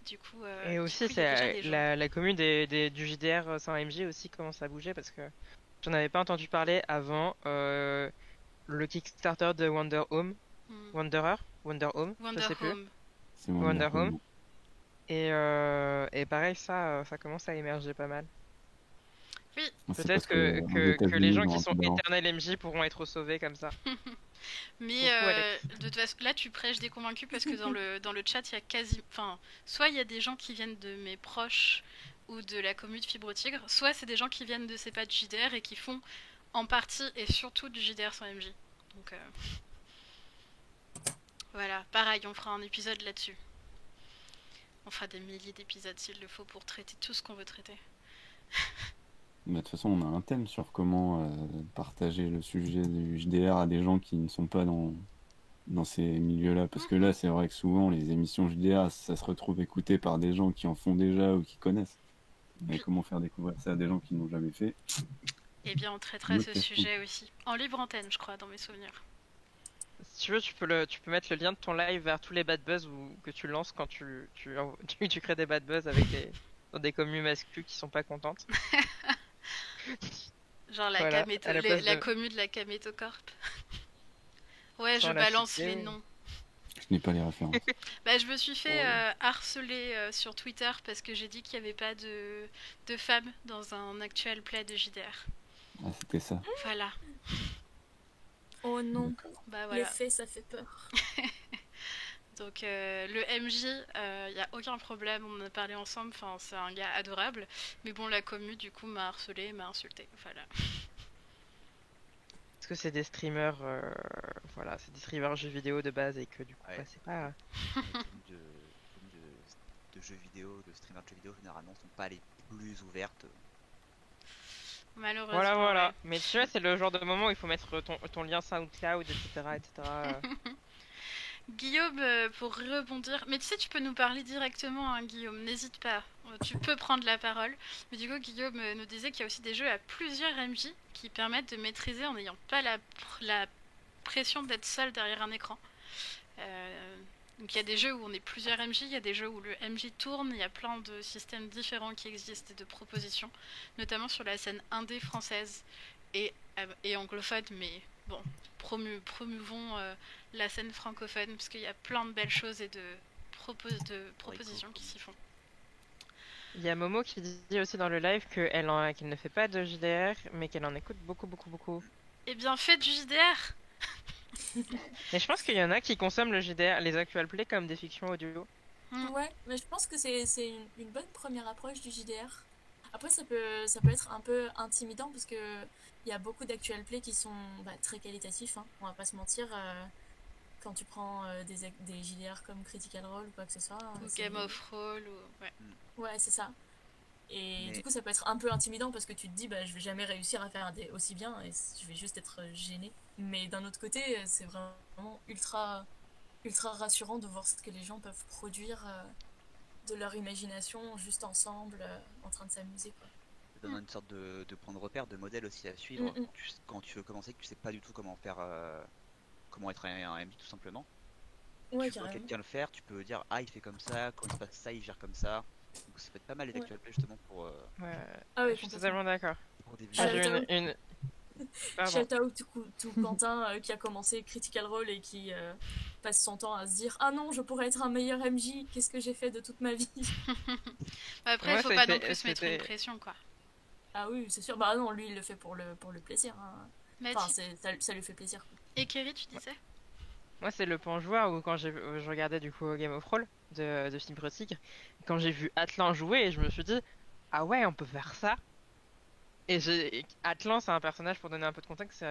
Du coup, Et aussi, il y a déjà des gens. la commune du JDR sans MJ aussi commence à bouger parce que j'en avais pas entendu parler avant le Kickstarter de Wonder Home. Wonder Home, je Wonder sais plus. Home. C'est Wonder Home. Et pareil, ça commence à émerger pas mal. Oui. C'est Peut-être parce que les gens qui sont éternels MJ pourront être sauvés comme ça. Mais de toute façon, là tu prêches des convaincus parce que dans le chat il y a quasi, enfin, soit il y a des gens qui viennent de mes proches ou de la commune de Fibre Tigre, soit c'est des gens qui viennent de ces pas de JDR et qui font en partie et surtout du JDR sans MJ. Donc voilà, pareil, on fera un épisode là-dessus. On fera des milliers d'épisodes s'il le faut pour traiter tout ce qu'on veut traiter. Bah, de toute façon, on a un thème sur comment partager le sujet du JDR à des gens qui ne sont pas dans ces milieux-là. Parce que là, c'est vrai que souvent, les émissions JDR, ça se retrouve écouté par des gens qui en font déjà ou qui connaissent. Mais comment faire découvrir ça à des gens qui n'ont jamais fait? Eh bien, on traitera ce sujet aussi. En libre antenne, je crois, dans mes souvenirs. Si tu veux, tu peux mettre le lien de ton live vers tous les bad buzz que tu lances quand tu crées des bad buzz dans des communes masculines qui sont pas contentes. Genre la commu de la Camétocorp. Ouais, Sans je la balance citer. les noms. Je n'ai pas les références. Bah, je me suis fait harceler sur Twitter parce que j'ai dit qu'il n'y avait pas de femmes dans un actuel play de JDR. Ah, c'était ça. Voilà. Oh non, D'accord. Bah voilà. les faits, ça fait peur. Donc le MJ, il n'y a aucun problème, on en a parlé ensemble, enfin, c'est un gars adorable. Mais bon, la commu, du coup, m'a harcelé, m'a insulté. Voilà. Parce que c'est des streamers, voilà, c'est des streamers jeux vidéo de base et que du coup, Ouais. bah, c'est pas. Les communes de jeux vidéo, de streamers de jeux vidéo, généralement, sont pas les plus ouvertes. Malheureusement. Voilà. ouais. Mais tu vois, c'est le genre de moment où il faut mettre ton lien SoundCloud, etc. Guillaume, pour rebondir, mais tu sais, tu peux nous parler directement, hein, Guillaume, n'hésite pas, tu peux prendre la parole. Mais du coup, Guillaume nous disait qu'il y a aussi des jeux à plusieurs MJ qui permettent de maîtriser en n'ayant pas la pression d'être seul derrière un écran. Donc il y a des jeux où on est plusieurs MJ, il y a des jeux où le MJ tourne, il y a plein de systèmes différents qui existent et de propositions, notamment sur la scène indé française et anglophone, mais bon, promouvons la scène francophone, parce qu'il y a plein de belles choses et de propositions qui s'y font. Il y a Momo qui dit aussi dans le live qu'elle ne fait pas de JDR, mais qu'elle en écoute beaucoup. Eh bien, faites du JDR. Mais je pense qu'il y en a qui consomment le JDR, les actual play comme des fictions audio. Ouais, mais je pense que c'est une bonne première approche du JDR. Après, ça peut être un peu intimidant parce que il y a beaucoup d'actual play qui sont très qualitatifs, hein, on va pas se mentir. Quand tu prends des JDR comme Critical Role ou quoi que ce soit. Ou Game of Roll, ou... ouais. Ouais, c'est ça. Et du coup, ça peut être un peu intimidant parce que tu te dis, je vais jamais réussir à faire aussi bien et je vais juste être gêné. Mais d'un autre côté, c'est vraiment ultra rassurant de voir ce que les gens peuvent produire de leur imagination juste ensemble, en train de s'amuser, quoi. Ça donne une sorte de point de repère, de modèle aussi à suivre quand tu veux commencer, que tu sais pas du tout comment faire, comment être un MJ tout simplement. Ouais, tu vois quelqu'un le faire, tu peux dire il fait comme ça, quand il se passe ça, il gère comme ça. Donc ça peut être pas mal les actual play justement pour. Je suis totalement d'accord. Shout out to Quentin qui a commencé Critical Role et qui passe son temps à se dire ah non, je pourrais être un meilleur MJ, qu'est-ce que j'ai fait de toute ma vie. Après, il faut pas non plus se mettre une pression, quoi. Ah oui, c'est sûr. Bah non, lui il le fait pour le plaisir. Hein. Enfin, ça lui fait plaisir. Quoi. Et Kerry, tu disais? Moi, c'est le point joueur où quand je regardais du coup Game of Roll de Fibre Tigre, quand j'ai vu Atlan jouer, et je me suis dit ah ouais, on peut faire ça. Et Atlan, c'est un personnage, pour donner un peu de contexte,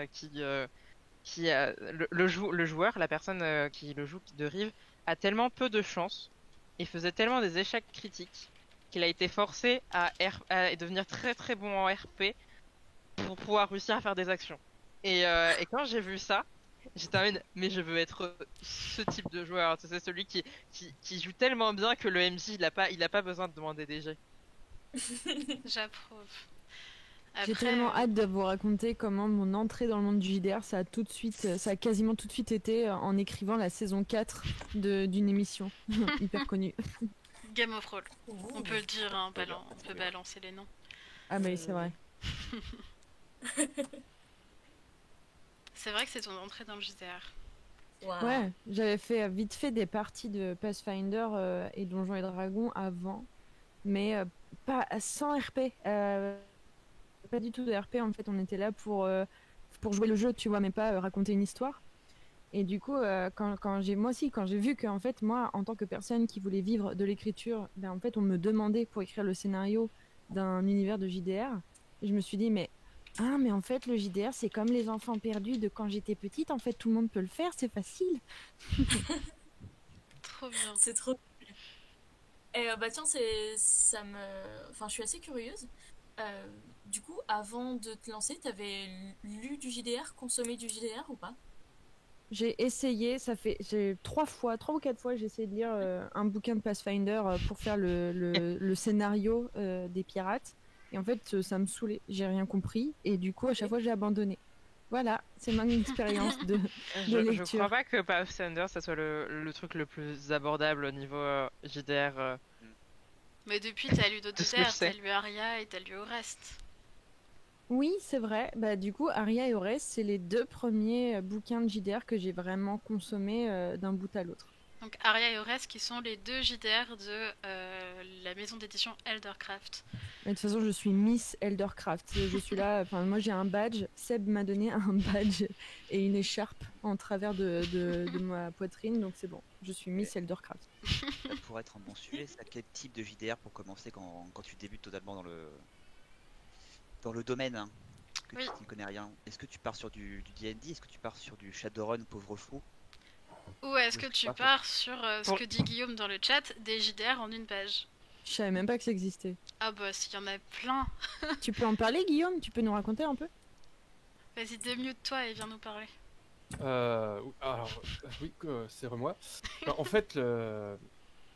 le joueur, la personne qui le joue de Rive, a tellement peu de chance et faisait tellement des échecs critiques qu'il a été forcé à devenir très très bon en RP pour pouvoir réussir à faire des actions. Et quand j'ai vu ça, je termine, mais je veux être ce type de joueur. C'est celui qui joue tellement bien que le MJ, il a pas besoin de demander des jets. J'approuve. J'ai Après, tellement hâte de vous raconter comment mon entrée dans le monde du JDR, ça a quasiment tout de suite été en écrivant la saison 4 d'une émission hyper connue. Game of Roll. On peut le dire, hein, Très bien, on très peut bien. balancer les noms. Ah bah oui, c'est vrai. C'est vrai que c'est ton entrée dans le JDR. Waouh. Ouais, j'avais fait vite fait des parties de Pathfinder et Donjons et Dragons avant, mais pas sans RP. Pas du tout de RP, en fait, on était là pour jouer le jeu, tu vois, mais pas raconter une histoire. Et du coup, quand j'ai vu que, en fait, moi, en tant que personne qui voulait vivre de l'écriture, ben, en fait, on me demandait pour écrire le scénario d'un univers de JDR, et je me suis dit, mais en fait, le JDR, c'est comme les enfants perdus de quand j'étais petite, en fait, tout le monde peut le faire, c'est facile. Trop bien. C'est trop cool. Et bah tiens, ça me... Enfin, je suis assez curieuse. Du coup, avant de te lancer, t'avais lu du JDR, consommé du JDR ou pas? J'ai essayé, j'ai 3 ou 4 fois, j'ai essayé de lire un bouquin de Pathfinder pour faire le scénario des pirates. Et en fait, ça me saoulait, j'ai rien compris. Et du coup, à chaque fois, j'ai abandonné. Voilà, c'est mon expérience de Je lecture. crois pas que Pathfinder, ça soit le truc le plus abordable au niveau JDR. Mais depuis, t'as lu d'autres De ce que je JDR, t'as sais. lu Aria et t'as lu Orest. Oui, c'est vrai. Bah, du coup, Aria et Ores, c'est les 2 premiers bouquins de JDR que j'ai vraiment consommés d'un bout à l'autre. Donc Aria et Orest qui sont les 2 JDR de la maison d'édition Eldercraft. Mais de toute façon, je suis Miss Eldercraft. Je suis là, enfin, moi j'ai un badge. Seb m'a donné un badge et une écharpe en travers de ma poitrine, donc c'est bon. Je suis Miss Eldercraft. Ça pourrait être un bon sujet, ça. Quel type de JDR pour commencer quand tu débutes totalement dans le domaine, hein, que Oui. tu ne connais rien? Est-ce que tu pars sur du D&D? Est-ce que tu pars sur du Shadowrun, pauvre fou? Ou est-ce que Je sais tu pas, pars sur ce Pour- que dit Guillaume dans le chat, des JDR en une page? Je savais même pas que ça existait. Ah bah s'il y en a plein. Tu peux en parler, Guillaume? Tu peux nous raconter un peu? Vas-y, démute-toi et viens nous parler. Alors, oui, c'est moi. En fait, le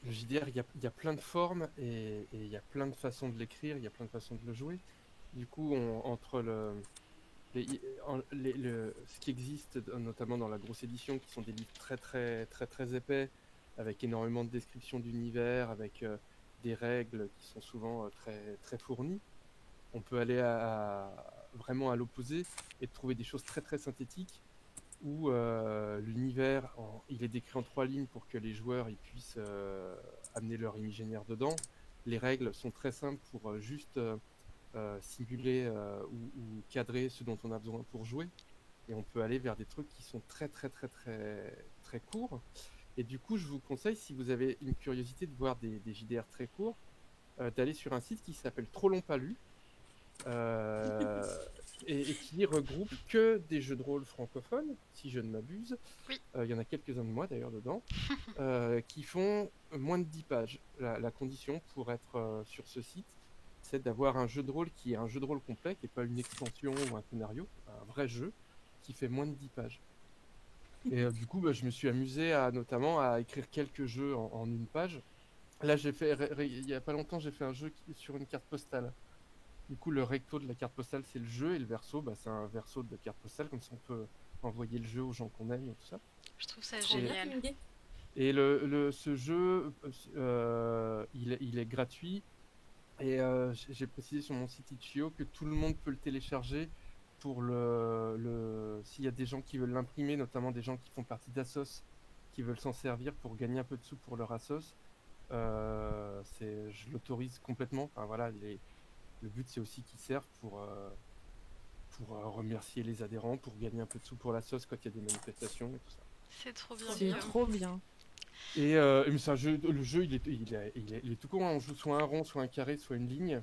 JDR, il y a plein de formes et il y a plein de façons de l'écrire, il y a plein de façons de le jouer. Du coup, entre ce qui existe, notamment dans la grosse édition, qui sont des livres très très très très épais, avec énormément de descriptions d'univers, avec des règles qui sont souvent très très fournies. On peut aller vraiment à l'opposé et trouver des choses très très synthétiques où l'univers, il est décrit en 3 lignes pour que les joueurs ils puissent amener leur imaginaire dedans. Les règles sont très simples pour juste simuler ou cadrer ce dont on a besoin pour jouer. Et on peut aller vers des trucs qui sont très très très très très courts. Et du coup, je vous conseille, si vous avez une curiosité de voir des JDR très courts, d'aller sur un site qui s'appelle Trop Long Pas Lu. Et qui regroupe que des jeux de rôle francophones, si je ne m'abuse. Oui. Il y en a quelques-uns de moi d'ailleurs dedans, qui font moins de 10 pages. La condition pour être sur ce site, c'est d'avoir un jeu de rôle qui est un jeu de rôle complet, qui n'est pas une extension ou un scénario, un vrai jeu qui fait moins de 10 pages. Et du coup, je me suis amusé notamment à écrire quelques jeux en une page. Là, il y a pas longtemps, j'ai fait un jeu sur une carte postale. Du coup, le recto de la carte postale, c'est le jeu, et le verso, c'est un verso de carte postale, comme ça on peut envoyer le jeu aux gens qu'on aime et tout ça. Je trouve ça Trop bien génial. comme idée. Et ce jeu, il est gratuit, et j'ai précisé sur mon site Itch.io que tout le monde peut le télécharger pour s'il y a des gens qui veulent l'imprimer, notamment des gens qui font partie d'Assos, qui veulent s'en servir pour gagner un peu de sous pour leur Assos. Je l'autorise complètement. Enfin, voilà, le but, c'est aussi qu'ils servent pour remercier les adhérents, pour gagner un peu de sous pour la sauce quand il y a des manifestations et tout ça. C'est trop bien. C'est Guillaume. trop bien. Et mais c'est un jeu, le jeu, il est tout court, hein. On joue soit un rond, soit un carré, soit une ligne.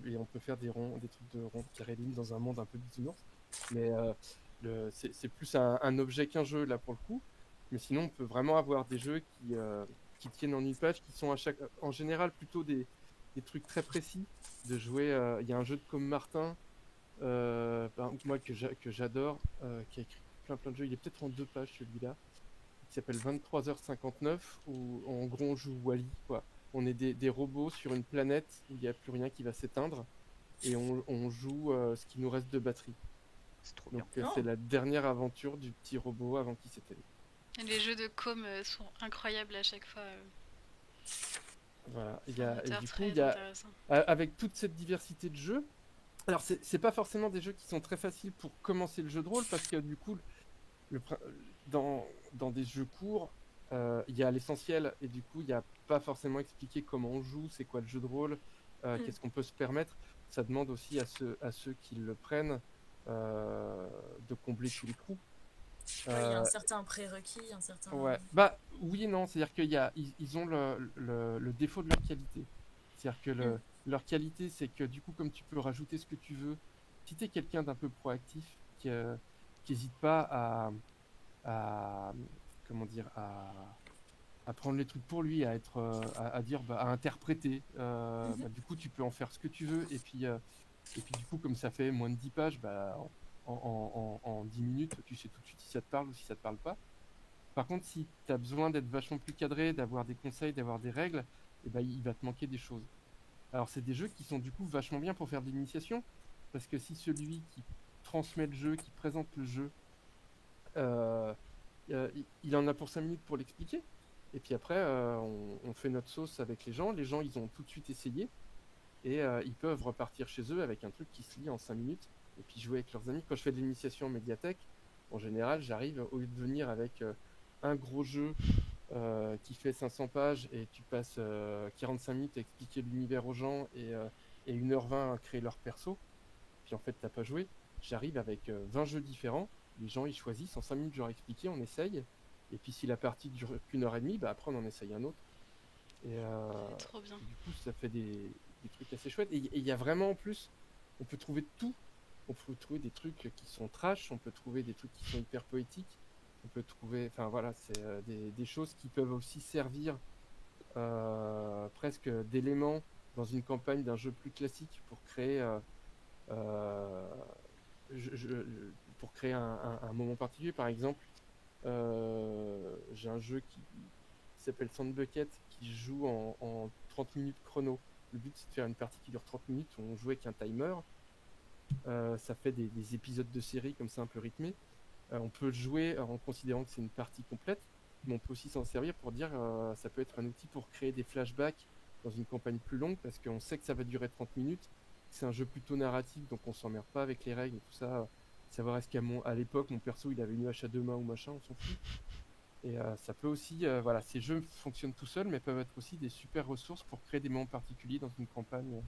Et on peut faire des trucs de rond, carré, ligne dans un monde un peu bisounours. Mais c'est plus un objet qu'un jeu, là, pour le coup. Mais sinon, on peut vraiment avoir des jeux qui tiennent en une page, qui sont en général plutôt des trucs très précis de jouer. Il y a un jeu de Com Martin, moi que j'adore, plein de jeux. Il est peut-être en 2 pages celui-là, qui s'appelle 23h59, où en gros on joue Wall-E, quoi. On est des robots sur une planète où il n'y a plus rien qui va s'éteindre, et on joue ce qui nous reste de batterie. C'est trop bien. Donc c'est la dernière aventure du petit robot avant qu'il s'éteigne. Les jeux de com sont incroyables à chaque fois. Voilà, C'est un auteur du coup, très il y a, intéressant. avec toute cette diversité de jeux, alors c'est pas forcément des jeux qui sont très faciles pour commencer le jeu de rôle, parce que du coup, le prin- dans des jeux courts, il y a l'essentiel, et du coup, il n'y a pas forcément expliqué comment on joue, c'est quoi le jeu de rôle, qu'est-ce qu'on peut se permettre. Ça demande aussi à ceux qui le prennent de combler tous les trous. Ouais, il y a un Euh, certain prérequis, un certain. Ouais, bah oui et non, c'est-à-dire ils ont le défaut de leur qualité. C'est-à-dire que leur qualité, c'est que du coup, comme tu peux rajouter ce que tu veux, si tu es quelqu'un d'un peu proactif, qui n'hésite pas à, comment dire, à prendre les trucs pour lui, à être, à dire, bah, à interpréter, bah, du coup, tu peux en faire ce que tu veux, et puis du coup, comme ça fait moins de 10 pages, bah, en 10 minutes, tu sais tout de suite si ça te parle ou si ça te parle pas. Par contre, si tu as besoin d'être vachement plus cadré, d'avoir des conseils, d'avoir des règles, eh ben, il va te manquer des choses. Alors, c'est des jeux qui sont du coup vachement bien pour faire de l'initiation, parce que si celui qui transmet le jeu, qui présente le jeu, euh, il en a pour 5 minutes pour l'expliquer, et puis après, on fait notre sauce avec les gens, ils ont tout de suite essayé, et ils peuvent repartir chez eux avec un truc qui se lit en 5 minutes, et puis jouer avec leurs amis. Quand je fais de l'initiation en médiathèque, en général, j'arrive, au lieu de venir avec un gros jeu qui fait 500 pages et tu passes 45 minutes à expliquer l'univers aux gens et 1h20 à créer leur perso, puis en fait t'as pas joué, j'arrive avec 20 jeux différents, les gens ils choisissent, en 5 minutes je leur explique, on essaye, et puis si la partie dure qu'une heure et demie, bah après on en essaye un autre. Et Trop bien. du coup ça fait des trucs assez chouettes, et il y a vraiment en plus, on peut trouver de tout, on peut trouver des trucs qui sont trash, on peut trouver des trucs qui sont hyper poétiques, on peut trouver, enfin voilà, c'est des choses qui peuvent aussi servir presque d'éléments dans une campagne d'un jeu plus classique pour créer, euh, pour créer un moment particulier. Par exemple, j'ai un jeu qui s'appelle Sandbucket qui joue en 30 minutes chrono. Le but c'est de faire une partie qui dure 30 minutes, on joue avec un timer. Ça fait des épisodes de série comme ça un peu rythmés. On peut le jouer en considérant que c'est une partie complète, mais on peut aussi s'en servir pour dire ça peut être un outil pour créer des flashbacks dans une campagne plus longue, parce qu'on sait que ça va durer 30 minutes. C'est un jeu plutôt narratif, donc on s'emmerde pas avec les règles et tout ça. Savoir est-ce qu'à l'époque mon perso il avait une hache à 2 mains ou machin, on s'en fout. Et ça peut aussi, voilà, ces jeux fonctionnent tout seuls, mais peuvent être aussi des super ressources pour créer des moments particuliers dans une campagne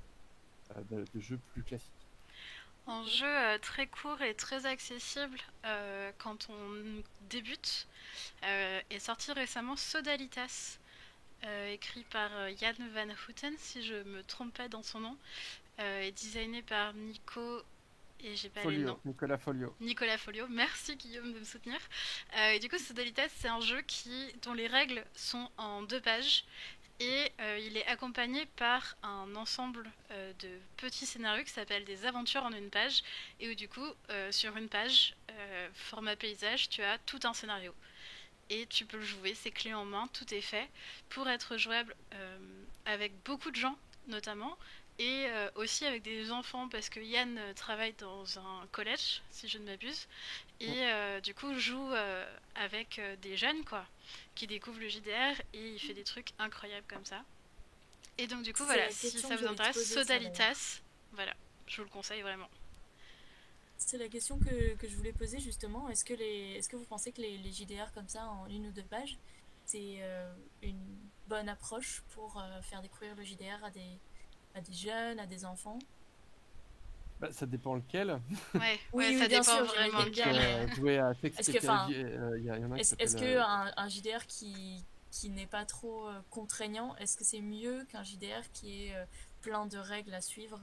de jeux plus classiques. Un jeu très court et très accessible quand on débute est sorti récemment Sodalitas, écrit par Jan Van Houten, si je me trompe pas dans son nom, et designé par Nico, et j'ai pas les noms. Nicolas Folio. Nicolas Folio, merci Guillaume de me soutenir. Et du coup, Sodalitas, c'est un jeu dont les règles sont en 2 pages. Et il est accompagné par un ensemble de petits scénarios qui s'appellent des aventures en 1 page. Et où du coup, sur 1 page, format paysage, tu as tout un scénario. Et tu peux le jouer, c'est clé en main, tout est fait pour être jouable avec beaucoup de gens notamment. Et aussi avec des enfants, parce que Yann travaille dans un collège, si je ne m'abuse. Et du coup joue avec des jeunes, quoi, qui découvrent le JDR, et il fait des trucs incroyables comme ça. Et donc du coup, voilà, si ça vous intéresse, Sodalitas, voilà, je vous le conseille vraiment. C'est la question que je voulais poser justement. Est-ce que vous pensez que les JDR comme ça en 1 ou 2 pages, c'est une bonne approche pour faire découvrir le JDR à des jeunes, à des enfants? Bah, ça dépend lequel. Ouais, ça bien dépend sûr, vraiment j'imagine bien, lequel. mais Jouer à Text est-ce que, enfin, il y en a qui est-ce s'appelle, que un JDR qui n'est pas trop contraignant, est-ce que c'est mieux qu'un JDR qui est plein de règles à suivre?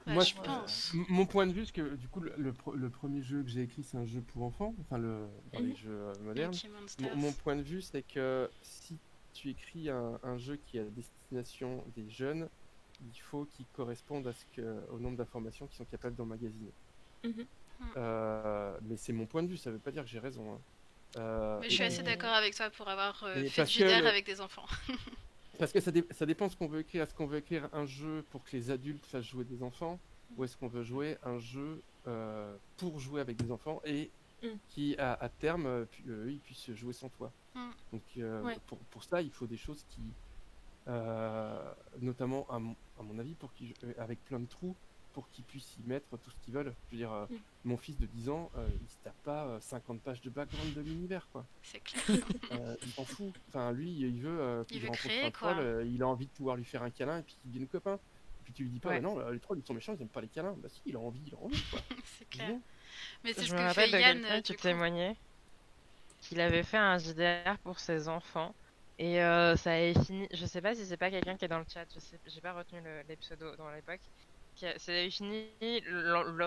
Moi, je pense. mon point de vue, c'est que du coup, le premier jeu que j'ai écrit, c'est un jeu pour enfants, enfin dans les jeux modernes. Mickey Monsters. Mon point de vue, c'est que si tu écris un jeu qui est à destination des jeunes, il faut qu'il corresponde au nombre d'informations qu'ils sont capables d'emmagasiner. Mais c'est mon point de vue, ça veut pas dire que j'ai raison. Hein. Mais je suis Et assez puis- d'accord avec toi pour avoir Et fait parce du que JDR le- avec des enfants. Parce que ça dépend ce qu'on veut écrire. Est-ce qu'on veut écrire un jeu pour que les adultes fassent jouer des enfants, ou est-ce qu'on veut jouer un jeu pour jouer avec des enfants et qui, à terme, ils puissent jouer sans toi. Mm. Donc, Ouais. pour ça, il faut des choses qui, notamment à mon avis, avec plein de trous, pour qu'ils puissent y mettre tout ce qu'ils veulent. Je veux dire, mon fils de 10 ans, il se tape pas 50 pages de background de l'univers, quoi. C'est clair. Il s'en fout. Enfin, lui, il veut qu'il Il veut rencontre créer, un quoi. troll, il a envie de pouvoir lui faire un câlin et puis qu'il devienne copain. Puis tu lui dis pas, Ouais. bah non, les trolls ils sont méchants, ils aiment pas les câlins. Bah si, il a envie, quoi. C'est clair. Disons. Mais c'est Je ce me que fait rappelle de Yann, quelqu'un qui du coup. témoignait qu'il avait fait un JDR pour ses enfants et ça avait fini. Je sais pas si c'est pas quelqu'un qui est dans le chat, j'ai pas retenu les pseudos dans l'époque. Ça avait fini.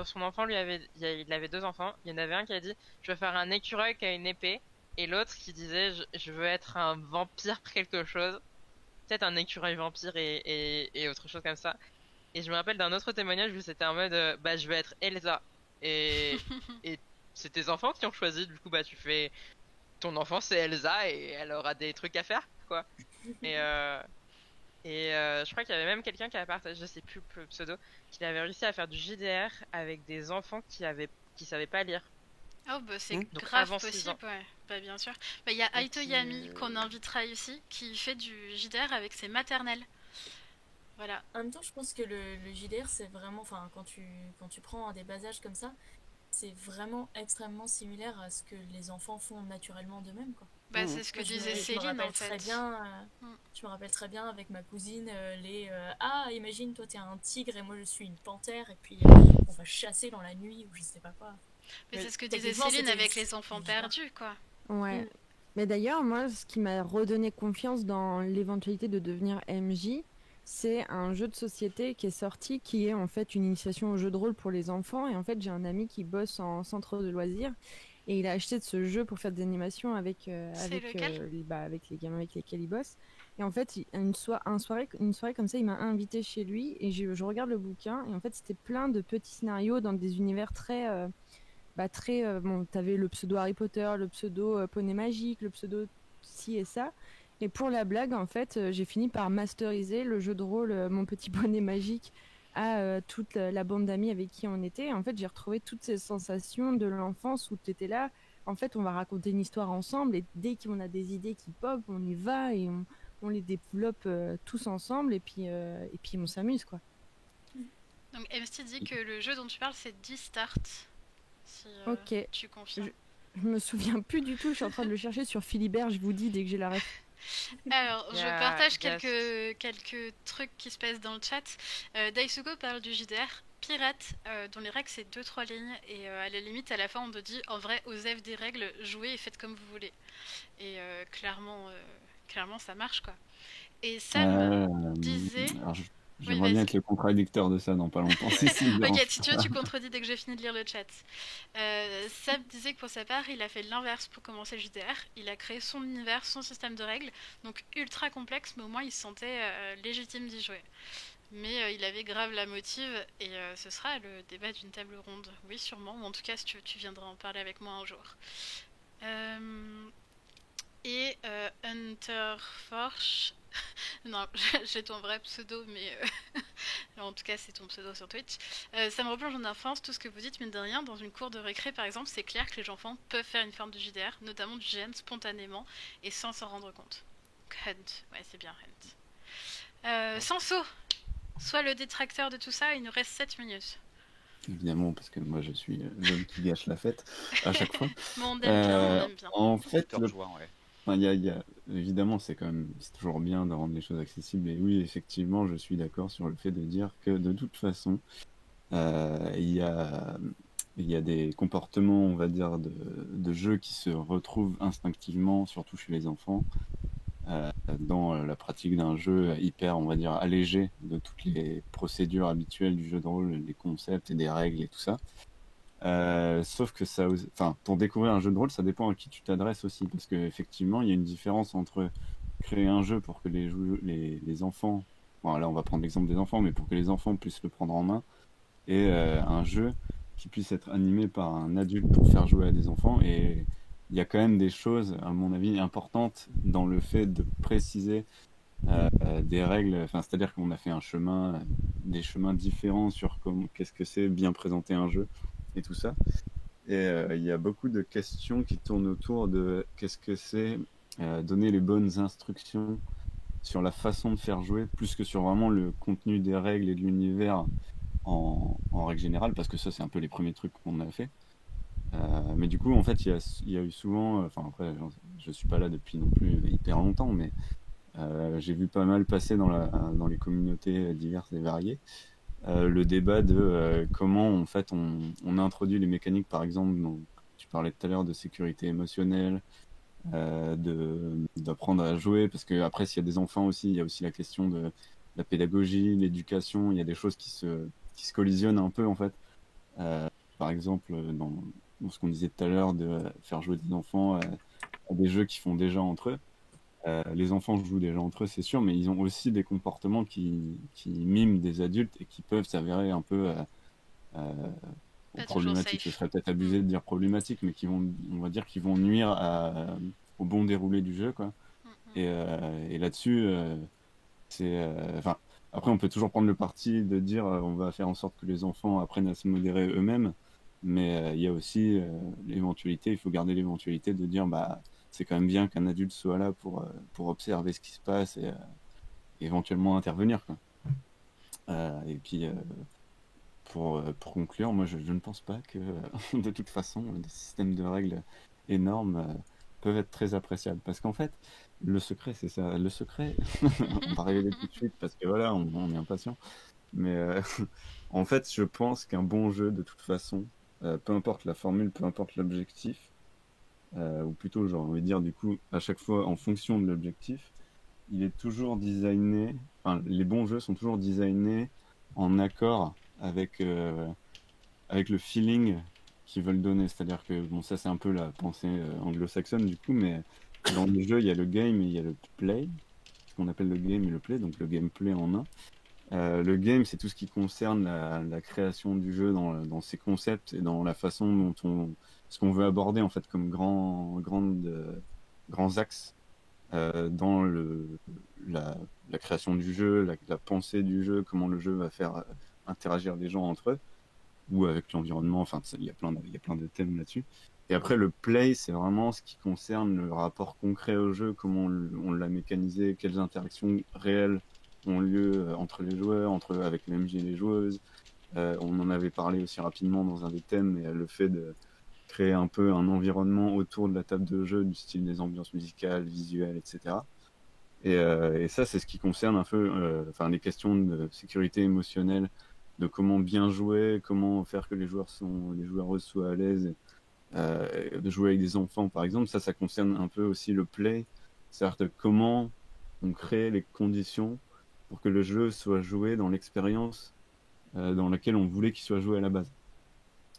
Son enfant il avait 2 enfants. Il y en avait un qui a dit je veux faire un écureuil qui a une épée et l'autre qui disait je veux être un vampire quelque chose. Peut-être un écureuil vampire et autre chose comme ça. Et je me rappelle d'un autre témoignage où c'était en mode bah je veux être Elsa et c'est tes enfants qui ont choisi, du coup bah tu fais ton enfant c'est Elsa et elle aura des trucs à faire quoi. Et je crois qu'il y avait même quelqu'un qui avait partagé, je sais plus le pseudo, qu'il avait réussi à faire du JDR avec des enfants qui savaient pas lire. Oh bah c'est Donc, grave avant 6 possible, ans. ouais. Bah bien sûr. Bah il y a Et Aito qui- Yami qu'on invitera ici qui fait du JDR avec ses maternelles. Voilà. En même temps, je pense que le JDR, c'est vraiment, enfin, quand tu prends des bas âges comme ça, c'est vraiment extrêmement similaire à ce que les enfants font naturellement d'eux-mêmes, quoi. Bah Mhm. c'est ce que Moi, disait je me Céline rappelle en fait. très bien, Mm. je me rappelle très bien avec ma cousine ah, imagine toi t'es un tigre et moi je suis une panthère et puis on va chasser dans la nuit ou je sais pas quoi. Mais Oui. c'est ce que disait Techniquement, Céline c'était avec juste les enfants bizarre. perdus quoi. Ouais. Mm. Mais d'ailleurs, moi, ce qui m'a redonné confiance dans l'éventualité de devenir MJ, c'est un jeu de société qui est sorti, qui est en fait une initiation au jeu de rôle pour les enfants. Et en fait, j'ai un ami qui bosse en centre de loisirs et il a acheté de ce jeu pour faire des animations avec lequel avec les gamins avec lesquels il bosse. Et en fait, une soirée comme ça, il m'a invité chez lui et je regarde le bouquin et en fait, c'était plein de petits scénarios dans des univers très bon, t'avais le pseudo Harry Potter, le pseudo Poney Magique, le pseudo ci et ça. Et pour la blague, en fait, j'ai fini par masteriser le jeu de rôle Mon Petit Poney Magique à toute la bande d'amis avec qui on était. Et en fait, j'ai retrouvé toutes ces sensations de l'enfance où t'étais là. En fait, on va raconter une histoire ensemble et dès qu'on a des idées qui pop, on y va et on les développe tous ensemble et puis on s'amuse, quoi. Donc MC dit que le jeu dont tu parles c'est D-Start. Si Ok. tu confirmes. Je me souviens plus du tout, je suis en train de le chercher sur Philibert, je vous dis dès que j'ai la ref. Alors, je Yeah, partage yes. quelques trucs qui se passent dans le chat. Daisugo parle du JDR. Pirate, dont les règles c'est 2-3 lignes. Et à la limite, à la fin, on te dit en vrai, osez des règles, jouez et faites comme vous voulez. Et clairement, ça marche quoi. Et Sam disait. Alors, Oui, j'aimerais bien vas-y. être le contradicteur de ça dans pas longtemps. Si, si, me Ok, dérange si tu veux, tu contredis dès que j'ai fini de lire le chat. Seb disait que pour sa part, il a fait l'inverse pour commencer le JDR. Il a créé son univers, son système de règles, donc ultra complexe, mais au moins il se sentait légitime d'y jouer. Mais il avait grave la motive, et ce sera le débat d'une table ronde. Oui, sûrement, ou en tout cas, si tu viendras en parler avec moi un jour. Et Hunter Forge. Non, j'ai ton vrai pseudo, mais en tout cas, c'est ton pseudo sur Twitch. Ça me replonge en enfance, tout ce que vous dites, mine de rien. Dans une cour de récré, par exemple, c'est clair que les enfants peuvent faire une forme de JDR, notamment du GN spontanément et sans s'en rendre compte. Hunt, ouais, c'est bien Hunt. Sanso, sois le détracteur de tout ça, il nous reste 7 minutes. évidemment, parce que moi je suis l'homme qui gâche la fête à chaque fois. Mais on aime bien, on aime bien. En Je fait, te rejoins, ouais. enfin, évidemment, c'est toujours bien de rendre les choses accessibles. Et oui, effectivement, je suis d'accord sur le fait de dire que de toute façon, il y a des comportements, on va dire, de jeu qui se retrouvent instinctivement, surtout chez les enfants, dans la pratique d'un jeu hyper, on va dire, allégé de toutes les procédures habituelles du jeu de rôle, les concepts et des règles et tout ça. Sauf que pour découvrir un jeu de rôle, ça dépend à qui tu t'adresses aussi, parce qu'effectivement, il y a une différence entre créer un jeu pour que les enfants, bon, là on va prendre l'exemple des enfants, mais pour que les enfants puissent le prendre en main, et un jeu qui puisse être animé par un adulte pour faire jouer à des enfants. Et il y a quand même des choses, à mon avis, importantes dans le fait de préciser des règles. Enfin, c'est-à-dire qu'on a fait des chemins différents sur qu'est-ce que c'est bien présenter un jeu et tout ça. Et il y a beaucoup de questions qui tournent autour de qu'est-ce que c'est donner les bonnes instructions sur la façon de faire jouer, plus que sur vraiment le contenu des règles et de l'univers en règle générale, parce que ça, c'est un peu les premiers trucs qu'on a fait. Mais du coup, en fait, il y a eu souvent, enfin après, je suis pas là depuis non plus hyper longtemps, mais j'ai vu pas mal passer dans les communautés diverses et variées le débat de comment en fait on introduit les mécaniques, par exemple, dont tu parlais tout à l'heure de sécurité émotionnelle, d'apprendre à jouer, parce que après s'il y a des enfants aussi, il y a aussi la question de la pédagogie, l'éducation, il y a des choses qui se collisionnent un peu en fait. Par exemple, dans ce qu'on disait tout à l'heure, de faire jouer des enfants à des jeux qui font déjà entre eux. Les enfants jouent déjà entre eux, c'est sûr, mais ils ont aussi des comportements qui miment des adultes et qui peuvent s'avérer un peu Pas toujours problématiques. Ce safe. serait peut-être abusé de dire problématiques, mais on va dire, qu'ils vont nuire au bon déroulé du jeu, quoi. Et là-dessus, enfin, après, on peut toujours prendre le parti de dire on va faire en sorte que les enfants apprennent à se modérer eux-mêmes, mais il y a aussi l'éventualité, il faut garder l'éventualité de dire bah c'est quand même bien qu'un adulte soit là pour observer ce qui se passe et éventuellement intervenir, quoi. Et puis pour conclure, moi je ne pense pas que de toute façon des systèmes de règles énormes peuvent être très appréciables, parce qu'en fait le secret c'est ça, le secret on va révéler tout de suite parce que voilà on est impatient, mais en fait je pense qu'un bon jeu de toute façon, peu importe la formule, peu importe l'objectif, ou plutôt j'ai envie de dire du coup à chaque fois en fonction de l'objectif, il est toujours designé, enfin les bons jeux sont toujours designés en accord avec le feeling qu'ils veulent donner. C'est-à-dire que, bon, ça c'est un peu la pensée anglo-saxonne du coup, mais dans le jeu il y a le game et il y a le play, ce qu'on appelle le game et le play, donc le gameplay en un. Le game, c'est tout ce qui concerne la création du jeu dans ses concepts et dans la façon dont ce qu'on veut aborder en fait comme grands axes dans la création du jeu, la pensée du jeu, comment le jeu va faire interagir les gens entre eux ou avec l'environnement. Enfin, il y a il y a plein de thèmes là-dessus. Et après, le play, c'est vraiment ce qui concerne le rapport concret au jeu, comment on l'a mécanisé, quelles interactions réelles ont lieu entre les joueurs, avec les MJ et les joueuses. On en avait parlé aussi rapidement dans un des thèmes, mais le fait de créer un peu un environnement autour de la table de jeu, du style des ambiances musicales, visuelles, etc. Et ça, c'est ce qui concerne un peu enfin, les questions de sécurité émotionnelle, de comment bien jouer, comment faire que les joueuses soient à l'aise, de jouer avec des enfants, par exemple. Ça concerne un peu aussi le play, c'est-à-dire de comment on crée les conditions pour que le jeu soit joué dans l'expérience dans laquelle on voulait qu'il soit joué à la base.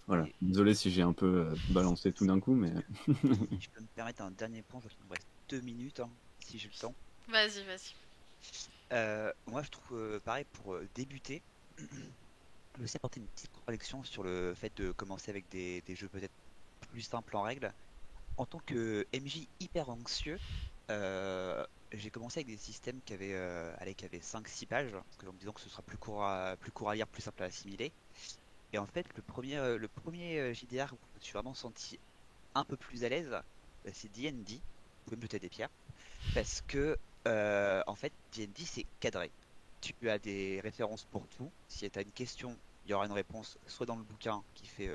Voilà. Désolé si j'ai un peu balancé tout d'un coup, mais... Si je peux me permettre un dernier point, parce qu'il me reste 2 minutes, hein, si j'ai le temps. Vas-y. Moi, je trouve, pareil, pour débuter, je vais aussi apporter une petite correction sur le fait de commencer avec des jeux peut-être plus simples en règle. En tant que MJ hyper anxieux, j'ai commencé avec des systèmes qui avaient 5-6 pages, parce que en me disant que ce sera plus court à lire, plus simple à assimiler. Et en fait, le premier JDR où je me suis vraiment senti un peu plus à l'aise, c'est D&D. Vous pouvez me jeter des pierres. Parce que, en fait, D&D, c'est cadré. Tu as des références pour tout. Si tu as une question, il y aura une réponse, soit dans le bouquin qui fait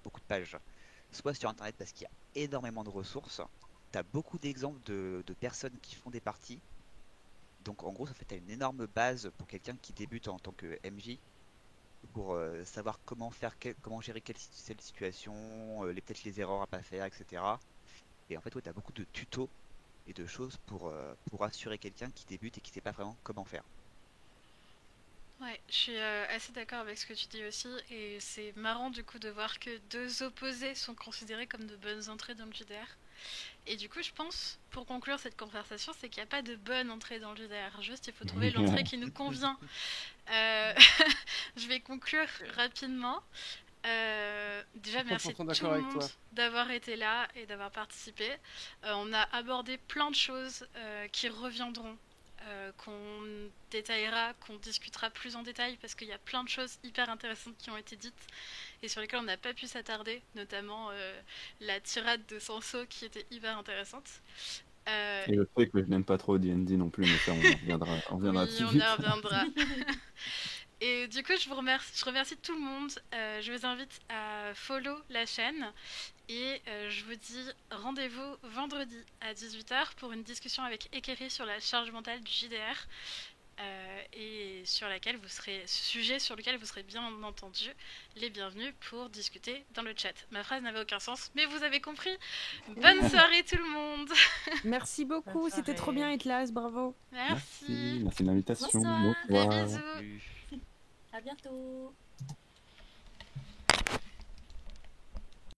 beaucoup de pages, soit sur Internet parce qu'il y a énormément de ressources. Tu as beaucoup d'exemples de personnes qui font des parties. Donc, en gros, ça fait tu as une énorme base pour quelqu'un qui débute en tant que MJ, pour savoir comment gérer quelle situation, peut-être les erreurs à pas faire, etc. Et en fait, ouais, tu as beaucoup de tutos et de choses pour assurer quelqu'un qui débute et qui sait pas vraiment comment faire. Ouais, je suis assez d'accord avec ce que tu dis aussi, et c'est marrant du coup de voir que deux opposés sont considérés comme de bonnes entrées dans le JDR. Et du coup, je pense, pour conclure cette conversation, c'est qu'il n'y a pas de bonne entrée dans le JDR, juste il faut trouver l'entrée qui nous convient. Je vais conclure rapidement. Déjà, merci 100% tout d'accord le avec toi. monde d'avoir été là et d'avoir participé. On a abordé plein de choses qui reviendront, qu'on détaillera, qu'on discutera plus en détail, parce qu'il y a plein de choses hyper intéressantes qui ont été dites et sur lesquelles on n'a pas pu s'attarder, notamment la tirade de Sanso qui était hyper intéressante. Et le fait que je n'aime pas trop D&D non plus, mais ça, on Oui, reviendra on dessus y vite. reviendra. Et du coup, je remercie tout le monde. Je vous invite à follow la chaîne. Et je vous dis rendez-vous vendredi à 18h pour une discussion avec Ekeri sur la charge mentale du JDR. Et sujet sur lequel vous serez bien entendu les bienvenus pour discuter dans le chat. Ma phrase n'avait aucun sens, mais vous avez compris. Bonne soirée tout le monde. Merci beaucoup, Bonne c'était trop soirée. bien Etlas, bravo. Merci. Merci de l'invitation. Bonsoir. Des Bonsoir. bisous. Salut. À bientôt.